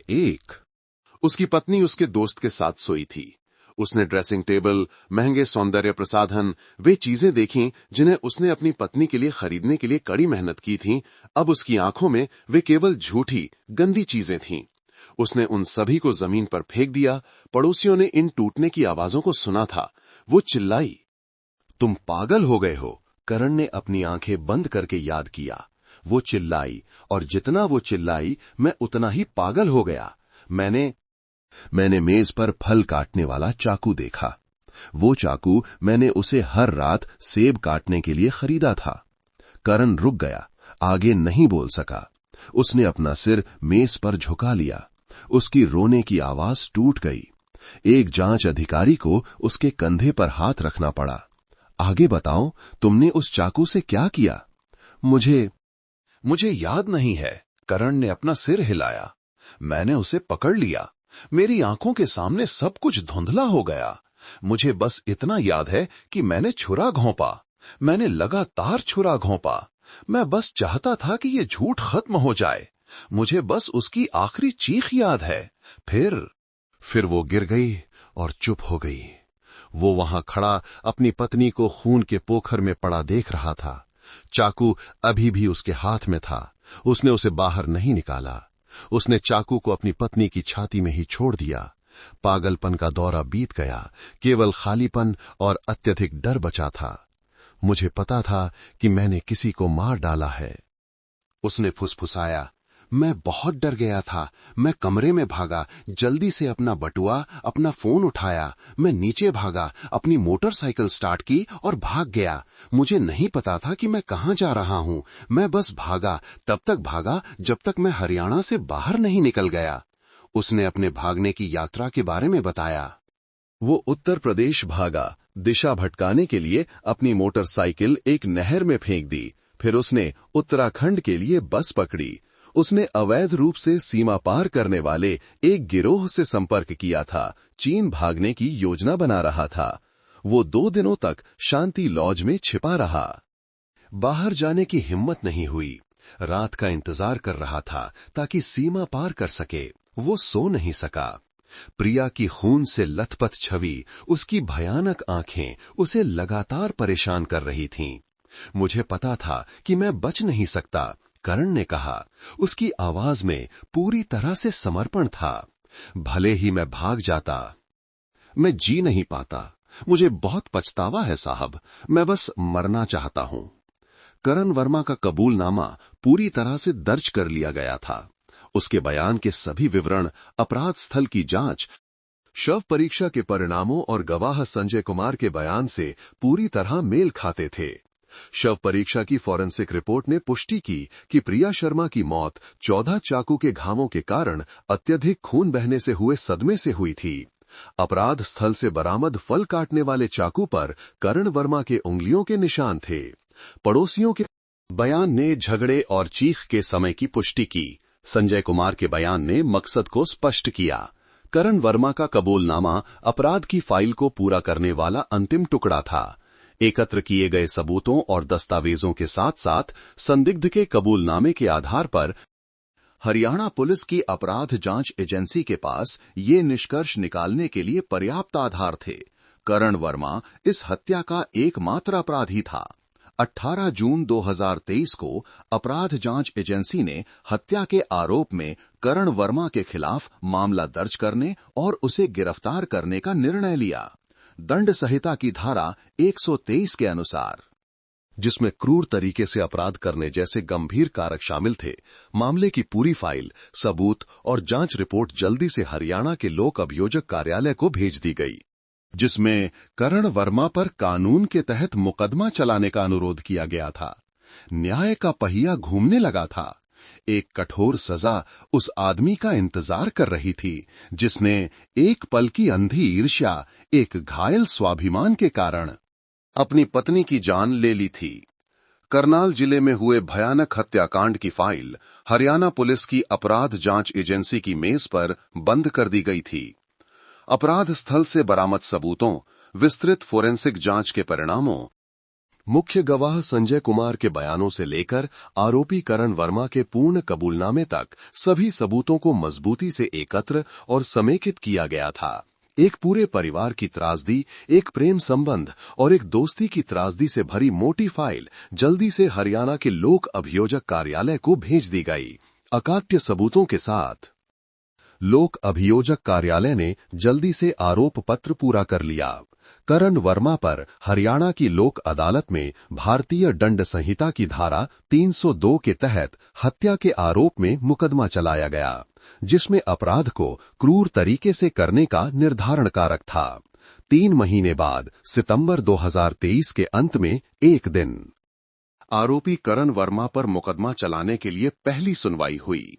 उसकी पत्नी उसके दोस्त के साथ सोई थी। उसने ड्रेसिंग टेबल, महंगे सौंदर्य प्रसाधन, वे चीजें देखीं जिन्हें उसने अपनी पत्नी के लिए खरीदने के लिए कड़ी मेहनत की थी। अब उसकी आंखों में वे केवल झूठी, गंदी चीजें थीं। उसने उन सभी को जमीन पर फेंक दिया। पड़ोसियों ने इन टूटने की आवाजों को सुना था। वो चिल्लाई, तुम पागल हो गए हो। करण ने अपनी आंखें बंद करके याद किया। वो चिल्लाई, और जितना वो चिल्लाई मैं उतना ही पागल हो गया। मैंने मेज पर फल काटने वाला चाकू देखा। वो चाकू मैंने उसे हर रात सेब काटने के लिए खरीदा था। करण रुक गया, आगे नहीं बोल सका। उसने अपना सिर मेज पर झुका लिया। उसकी रोने की आवाज टूट गई। एक जांच अधिकारी को उसके कंधे पर हाथ रखना पड़ा। आगे बताओ, तुमने उस चाकू से क्या किया? मुझे याद नहीं है। करण ने अपना सिर हिलाया। मैंने उसे पकड़ लिया। मेरी आंखों के सामने सब कुछ धुंधला हो गया। मुझे बस इतना याद है कि मैंने छुरा घोंपा। मैंने लगातार छुरा घोंपा। मैं बस चाहता था कि ये झूठ खत्म हो जाए। मुझे बस उसकी आखिरी चीख याद है। फिर वो गिर गई और चुप हो गई। वो वहां खड़ा अपनी पत्नी को खून के पोखर में पड़ा देख रहा था। चाकू अभी भी उसके हाथ में था। उसने उसे बाहर नहीं निकाला। उसने चाकू को अपनी पत्नी की छाती में ही छोड़ दिया। पागलपन का दौरा बीत गया। केवल खालीपन और अत्यधिक डर बचा था। मुझे पता था कि मैंने किसी को मार डाला है। उसने फुसफुसाया, मैं बहुत डर गया था। मैं कमरे में भागा, जल्दी से अपना बटुआ, अपना फोन उठाया। मैं नीचे भागा, अपनी मोटरसाइकिल स्टार्ट की और भाग गया। मुझे नहीं पता था कि मैं कहां जा रहा हूं। मैं बस भागा, तब तक भागा जब तक मैं हरियाणा से बाहर नहीं निकल गया। उसने अपने भागने की यात्रा के बारे में बताया। वो उत्तर प्रदेश भागा। दिशा भटकाने के लिए अपनी मोटरसाइकिल एक नहर में फेंक दी। फिर उसने उत्तराखंड के लिए बस पकड़ी। उसने अवैध रूप से सीमा पार करने वाले एक गिरोह से संपर्क किया था। चीन भागने की योजना बना रहा था। वो 2 दिनों तक शांति लॉज में छिपा रहा। बाहर जाने की हिम्मत नहीं हुई। रात का इंतजार कर रहा था ताकि सीमा पार कर सके। वो सो नहीं सका। प्रिया की खून से लथपथ छवि, उसकी भयानक आंखें उसे लगातार परेशान कर रही थीं। मुझे पता था कि मैं बच नहीं सकता, करण ने कहा। उसकी आवाज में पूरी तरह से समर्पण था। भले ही मैं भाग जाता, मैं जी नहीं पाता। मुझे बहुत पछतावा है साहब। मैं बस मरना चाहता हूं। करण वर्मा का कबूलनामा पूरी तरह से दर्ज कर लिया गया था। उसके बयान के सभी विवरण, अपराध स्थल की जांच, शव परीक्षा के परिणामों और गवाह संजय कुमार के बयान से पूरी तरह मेल खाते थे। शव परीक्षा की फॉरेंसिक रिपोर्ट ने पुष्टि की कि प्रिया शर्मा की मौत 14 चाकू के घावों के कारण अत्यधिक खून बहने से हुए सदमे से हुई थी। अपराध स्थल से बरामद फल काटने वाले चाकू पर करण वर्मा के उंगलियों के निशान थे। पड़ोसियों के बयान ने झगड़े और चीख के समय की पुष्टि की। संजय कुमार के बयान ने मकसद को स्पष्ट किया। करण वर्मा का कबूलनामा अपराध की फाइल को पूरा करने वाला अंतिम टुकड़ा था। एकत्र किए गए सबूतों और दस्तावेजों के साथ साथ संदिग्ध के कबूलनामे के आधार पर हरियाणा पुलिस की अपराध जांच एजेंसी के पास ये निष्कर्ष निकालने के लिए पर्याप्त आधार थे। करण वर्मा इस हत्या का एकमात्र अपराधी था। 18 जून 2023 को अपराध जांच एजेंसी ने हत्या के आरोप में करण वर्मा के खिलाफ मामला दर्ज करने और उसे गिरफ्तार करने का निर्णय लिया। दंड संहिता की धारा 123 के अनुसार, जिसमें क्रूर तरीके से अपराध करने जैसे गंभीर कारक शामिल थे, मामले की पूरी फाइल, सबूत और जांच रिपोर्ट जल्दी से हरियाणा के लोक अभियोजक कार्यालय को भेज दी गई, जिसमें करण वर्मा पर कानून के तहत मुकदमा चलाने का अनुरोध किया गया था। न्याय का पहिया घूमने लगा था। एक कठोर सजा उस आदमी का इंतजार कर रही थी जिसने एक पल की अंधी ईर्ष्या, एक घायल स्वाभिमान के कारण अपनी पत्नी की जान ले ली थी। करनाल जिले में हुए भयानक हत्याकांड की फाइल हरियाणा पुलिस की अपराध जांच एजेंसी की मेज पर बंद कर दी गई थी। अपराध स्थल से बरामद सबूतों, विस्तृत फोरेंसिक जांच के परिणामों मुख्य गवाह संजय कुमार के बयानों से लेकर आरोपी करण वर्मा के पूर्ण कबूलनामे तक सभी सबूतों को मजबूती से एकत्र और समेकित किया गया था। एक पूरे परिवार की त्रासदी, एक प्रेम संबंध और एक दोस्ती की त्रासदी से भरी मोटी फाइल जल्दी से हरियाणा के लोक अभियोजक कार्यालय को भेज दी गई। अकाट्य सबूतों के साथ लोक अभियोजक कार्यालय ने जल्दी से आरोप पत्र पूरा कर लिया। करण वर्मा पर हरियाणा की लोक अदालत में भारतीय दंड संहिता की धारा 302 के तहत हत्या के आरोप में मुकदमा चलाया गया, जिसमें अपराध को क्रूर तरीके से करने का निर्धारण कारक था। 3 महीने बाद सितंबर 2023 के अंत में एक दिन आरोपी करण वर्मा पर मुकदमा चलाने के लिए पहली सुनवाई हुई।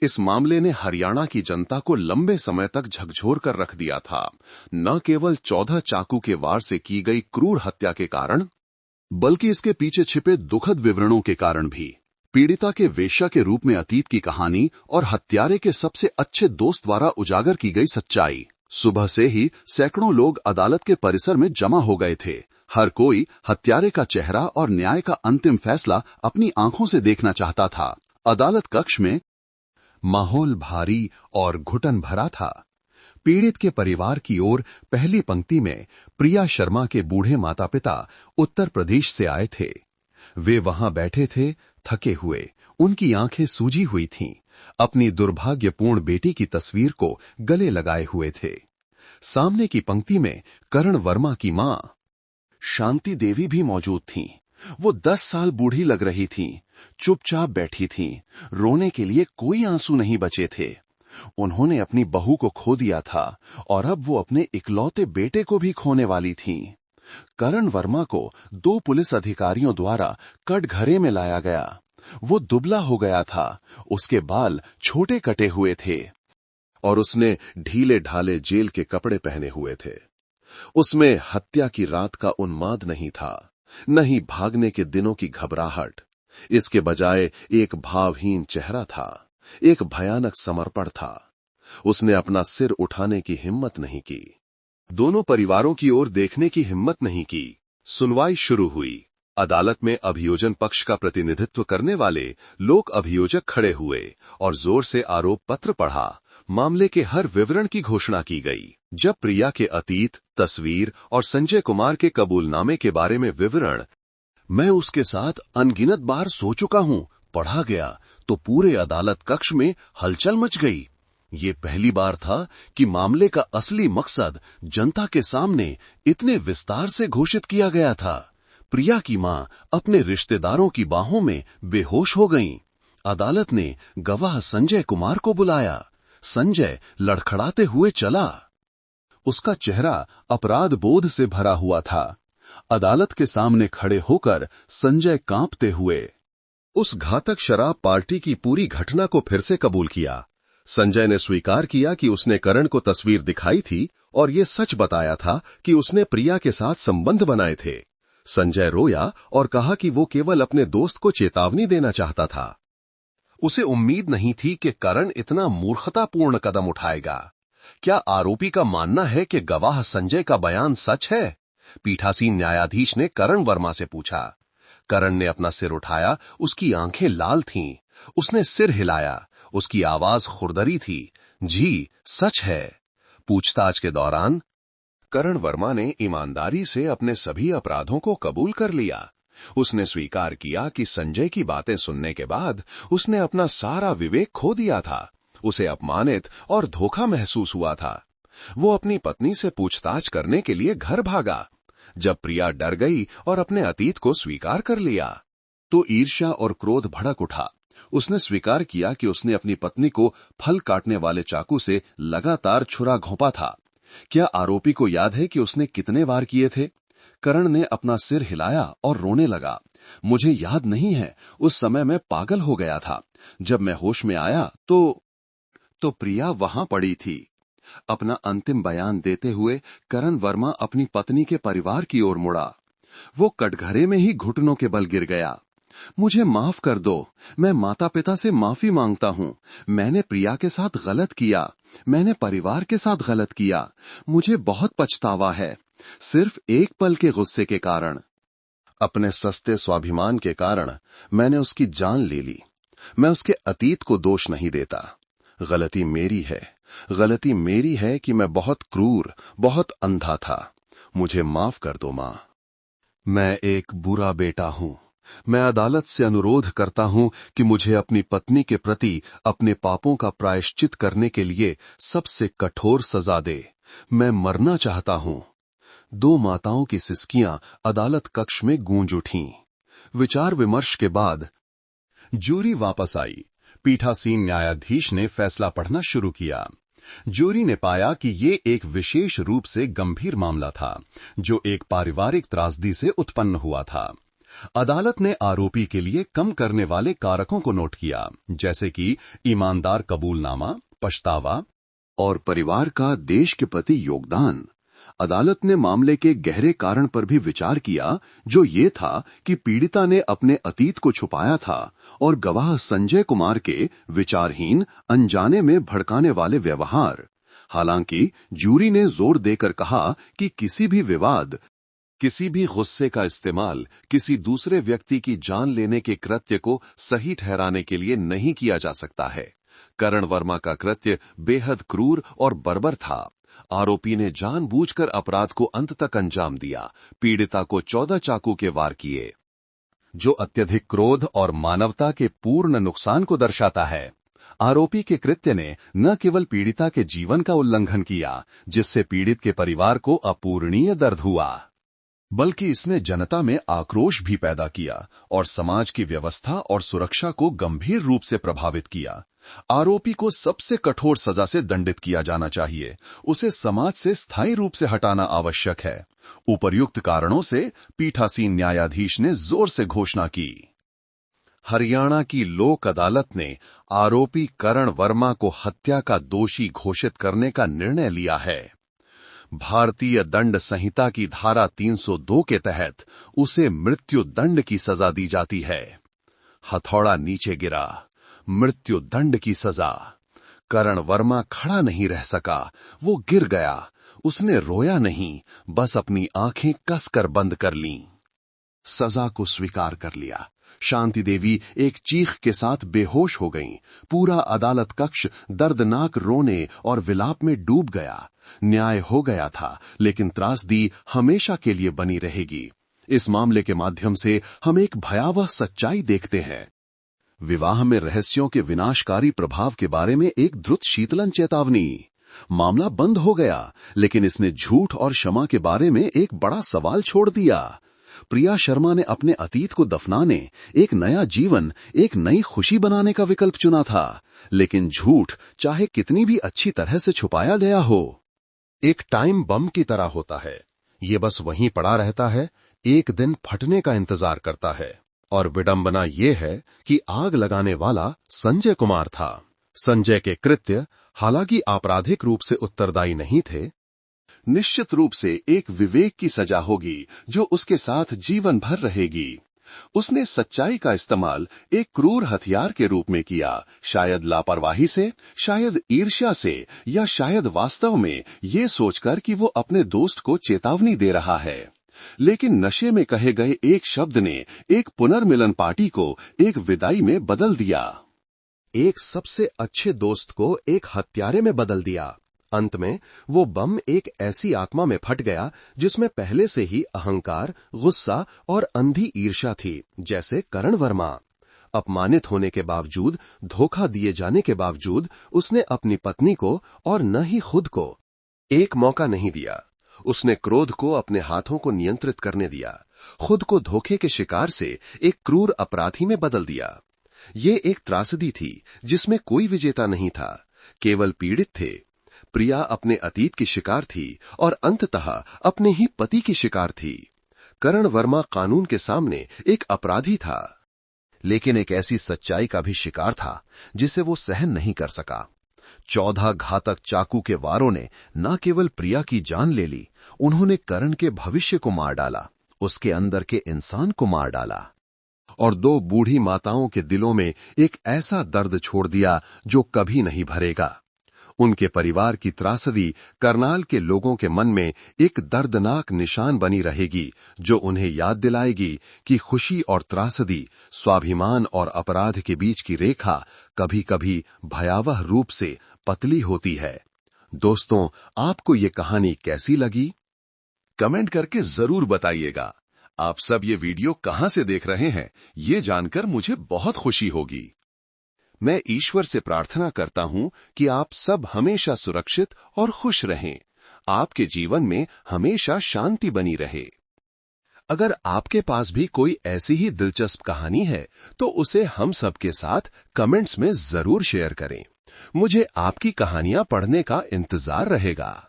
इस मामले ने हरियाणा की जनता को लंबे समय तक झकझोर कर रख दिया था, न केवल 14 चाकू के वार से की गई क्रूर हत्या के कारण, बल्कि इसके पीछे छिपे दुखद विवरणों के कारण भी। पीड़िता के वेश्या के रूप में अतीत की कहानी और हत्यारे के सबसे अच्छे दोस्त द्वारा उजागर की गई सच्चाई। सुबह से ही सैकड़ों लोग अदालत के परिसर में जमा हो गए थे। हर कोई हत्यारे का चेहरा और न्याय का अंतिम फैसला अपनी आंखों से देखना चाहता था। अदालत कक्ष में माहौल भारी और घुटन भरा था। पीड़ित के परिवार की ओर पहली पंक्ति में प्रिया शर्मा के बूढ़े माता पिता उत्तर प्रदेश से आए थे। वे वहां बैठे थे, थके हुए, उनकी आंखें सूजी हुई थीं, अपनी दुर्भाग्यपूर्ण बेटी की तस्वीर को गले लगाए हुए थे। सामने की पंक्ति में करण वर्मा की मां शांति देवी भी मौजूद थीं। वो 10 साल बूढ़ी लग रही थीं, चुपचाप बैठी थीं, रोने के लिए कोई आंसू नहीं बचे थे। उन्होंने अपनी बहू को खो दिया था और अब वो अपने इकलौते बेटे को भी खोने वाली थीं। करण वर्मा को 2 पुलिस अधिकारियों द्वारा कटघरे में लाया गया। वो दुबला हो गया था, उसके बाल छोटे कटे हुए थे और उसने ढीले ढाले जेल के कपड़े पहने हुए थे। उसमें हत्या की रात का उन्माद नहीं था, न ही भागने के दिनों की घबराहट। इसके बजाय एक भावहीन चेहरा था, एक भयानक समर्पण था। उसने अपना सिर उठाने की हिम्मत नहीं की, दोनों परिवारों की ओर देखने की हिम्मत नहीं की। सुनवाई शुरू हुई। अदालत में अभियोजन पक्ष का प्रतिनिधित्व करने वाले लोक अभियोजक खड़े हुए और जोर से आरोप पत्र पढ़ा। मामले के हर विवरण की घोषणा की गई। जब प्रिया के अतीत, तस्वीर और संजय कुमार के कबूलनामे के बारे में विवरण मैं उसके साथ अनगिनत बार सो चुका हूं पढ़ा गया तो पूरे अदालत कक्ष में हलचल मच गई। ये पहली बार था कि मामले का असली मकसद जनता के सामने इतने विस्तार से घोषित किया गया था। प्रिया की मां अपने रिश्तेदारों की बाहों में बेहोश हो गईं। अदालत ने गवाह संजय कुमार को बुलाया। संजय लड़खड़ाते हुए चला। उसका चेहरा अपराध बोध से भरा हुआ था। अदालत के सामने खड़े होकर संजय कांपते हुए उस घातक शराब पार्टी की पूरी घटना को फिर से कबूल किया। संजय ने स्वीकार किया कि उसने करण को तस्वीर दिखाई थी और ये सच बताया था कि उसने प्रिया के साथ संबंध बनाए थे। संजय रोया और कहा कि वो केवल अपने दोस्त को चेतावनी देना चाहता था। उसे उम्मीद नहीं थी कि करण इतना मूर्खतापूर्ण कदम उठाएगा। क्या आरोपी का मानना है कि गवाह संजय का बयान सच है? पीठासीन न्यायाधीश ने करण वर्मा से पूछा। करण ने अपना सिर उठाया, उसकी आंखें लाल थीं। उसने सिर हिलाया, उसकी आवाज खुरदरी थी। जी, सच है। पूछताछ के दौरान करण वर्मा ने ईमानदारी से अपने सभी अपराधों को कबूल कर लिया। उसने स्वीकार किया कि संजय की बातें सुनने के बाद उसने अपना सारा विवेक खो दिया था। उसे अपमानित और धोखा महसूस हुआ था। वो अपनी पत्नी से पूछताछ करने के लिए घर भागा। जब प्रिया डर गई और अपने अतीत को स्वीकार कर लिया, तो ईर्ष्या और क्रोध भड़क उठा। उसने स्वीकार किया कि उसने अपनी पत्नी को फल काटने वाले चाकू से लगातार छुरा घोंपा था। क्या आरोपी को याद है कि उसने कितने वार किए थे? करण ने अपना सिर हिलाया और रोने लगा। मुझे याद नहीं है, उस समय मैं पागल हो गया था। जब मैं होश में आया तो प्रिया वहां पड़ी थी। अपना अंतिम बयान देते हुए करण वर्मा अपनी पत्नी के परिवार की ओर मुड़ा। वो कटघरे में ही घुटनों के बल गिर गया। मुझे माफ कर दो, मैं माता पिता से माफी मांगता हूं। मैंने प्रिया के साथ गलत किया, मैंने परिवार के साथ गलत किया। मुझे बहुत पछतावा है, सिर्फ एक पल के गुस्से के कारण। अपने सस्ते स्वाभिमान के कारण मैंने उसकी जान ले ली। मैं उसके अतीत को दोष नहीं देता। गलती मेरी है कि मैं बहुत क्रूर, बहुत अंधा था। मुझे माफ कर दो मां। मैं एक बुरा बेटा हूं। मैं अदालत से अनुरोध करता हूं कि मुझे अपनी पत्नी के प्रति अपने पापों का प्रायश्चित करने के लिए सबसे कठोर सजा दे। मैं मरना चाहता हूं। 2 माताओं की सिसकियां अदालत कक्ष में गूंज उठीं। विचार विमर्श के बाद जूरी वापस आई। पीठासीन न्यायाधीश ने फैसला पढ़ना शुरू किया। जूरी ने पाया कि ये एक विशेष रूप से गंभीर मामला था, जो एक पारिवारिक त्रासदी से उत्पन्न हुआ था। अदालत ने आरोपी के लिए कम करने वाले कारकों को नोट किया, जैसे कि ईमानदार कबूलनामा, पछतावा और परिवार का देश के प्रति योगदान। अदालत ने मामले के गहरे कारण पर भी विचार किया, जो ये था कि पीड़िता ने अपने अतीत को छुपाया था और गवाह संजय कुमार के विचारहीन, अनजाने में भड़काने वाले व्यवहार। हालांकि जूरी ने जोर देकर कहा कि किसी भी विवाद, किसी भी गुस्से का इस्तेमाल किसी दूसरे व्यक्ति की जान लेने के कृत्य को सही ठहराने के लिए नहीं किया जा सकता है। करण वर्मा का कृत्य बेहद क्रूर और बर्बर था। आरोपी ने जानबूझकर अपराध को अंत तक अंजाम दिया। पीड़िता को 14 चाकू के वार किए, जो अत्यधिक क्रोध और मानवता के पूर्ण नुकसान को दर्शाता है। आरोपी के कृत्य ने न केवल पीड़िता के जीवन का उल्लंघन किया, जिससे पीड़ित के परिवार को अपूरणीय दर्द हुआ, बल्कि इसने जनता में आक्रोश भी पैदा किया और समाज की व्यवस्था और सुरक्षा को गंभीर रूप से प्रभावित किया। आरोपी को सबसे कठोर सजा से दंडित किया जाना चाहिए। उसे समाज से स्थायी रूप से हटाना आवश्यक है। उपर्युक्त कारणों से पीठासीन न्यायाधीश ने जोर से घोषणा की। हरियाणा की लोक अदालत ने आरोपी करण वर्मा को हत्या का दोषी घोषित करने का निर्णय लिया है। भारतीय दंड संहिता की धारा 302 के तहत उसे मृत्यु दंड की सजा दी जाती है। हथौड़ा नीचे गिरा, मृत्यु दंड की सजा। करण वर्मा खड़ा नहीं रह सका, वो गिर गया। उसने रोया नहीं, बस अपनी आंखें कसकर बंद कर लीं। सजा को स्वीकार कर लिया। शांति देवी एक चीख के साथ बेहोश हो गईं। पूरा अदालत कक्ष दर्दनाक रोने और विलाप में डूब गया। न्याय हो गया था, लेकिन त्रासदी हमेशा के लिए बनी रहेगी। इस मामले के माध्यम से हम एक भयावह सच्चाई देखते हैं। विवाह में रहस्यों के विनाशकारी प्रभाव के बारे में एक द्रुत शीतलन चेतावनी। मामला बंद हो गया, लेकिन इसने झूठ और क्षमा के बारे में एक बड़ा सवाल छोड़ दिया। प्रिया शर्मा ने अपने अतीत को दफनाने, एक नया जीवन, एक नई खुशी बनाने का विकल्प चुना था। लेकिन झूठ चाहे कितनी भी अच्छी तरह से छुपाया गया हो, एक टाइम बम की तरह होता है। ये बस वहीं पड़ा रहता है, एक दिन फटने का इंतजार करता है। और विडंबना ये है कि आग लगाने वाला संजय कुमार था। संजय के कृत्य हालांकि आपराधिक रूप से उत्तरदायी नहीं थे, निश्चित रूप से एक विवेक की सजा होगी जो उसके साथ जीवन भर रहेगी। उसने सच्चाई का इस्तेमाल एक क्रूर हथियार के रूप में किया, शायद लापरवाही से, शायद ईर्ष्या से, या शायद वास्तव में ये सोचकर कि वो अपने दोस्त को चेतावनी दे रहा है। लेकिन नशे में कहे गए एक शब्द ने एक पुनर्मिलन पार्टी को एक विदाई में बदल दिया। एक सबसे अच्छे दोस्त को एक हत्यारे में बदल दिया। अंत में वो बम एक ऐसी आत्मा में फट गया जिसमें पहले से ही अहंकार, गुस्सा और अंधी ईर्ष्या थी, जैसे करण वर्मा। अपमानित होने के बावजूद, धोखा दिए जाने के बावजूद उसने अपनी पत्नी को और न ही खुद को एक मौका नहीं दिया। उसने क्रोध को अपने हाथों को नियंत्रित करने दिया, खुद को धोखे के शिकार से एक क्रूर अपराधी में बदल दिया। ये एक त्रासदी थी जिसमें कोई विजेता नहीं था, केवल पीड़ित थे। प्रिया अपने अतीत की शिकार थी और अंततः अपने ही पति की शिकार थी। करण वर्मा कानून के सामने एक अपराधी था, लेकिन एक ऐसी सच्चाई का भी शिकार था जिसे वो सहन नहीं कर सका। 14 घातक चाकू के वारों ने न केवल प्रिया की जान ले ली, उन्होंने करण के भविष्य को मार डाला, उसके अंदर के इंसान को मार डाला और 2 बूढ़ी माताओं के दिलों में एक ऐसा दर्द छोड़ दिया जो कभी नहीं भरेगा। उनके परिवार की त्रासदी करनाल के लोगों के मन में एक दर्दनाक निशान बनी रहेगी, जो उन्हें याद दिलाएगी कि खुशी और त्रासदी, स्वाभिमान और अपराध के बीच की रेखा कभी-कभी भयावह रूप से पतली होती है। दोस्तों, आपको ये कहानी कैसी लगी? कमेंट करके जरूर बताइएगा। आप सब ये वीडियो कहां से देख रहे हैं, ये जानकर मुझे बहुत खुशी होगी। मैं ईश्वर से प्रार्थना करता हूं कि आप सब हमेशा सुरक्षित और खुश रहें। आपके जीवन में हमेशा शांति बनी रहे। अगर आपके पास भी कोई ऐसी ही दिलचस्प कहानी है, तो उसे हम सबके साथ कमेंट्स में जरूर शेयर करें। मुझे आपकी कहानियां पढ़ने का इंतजार रहेगा।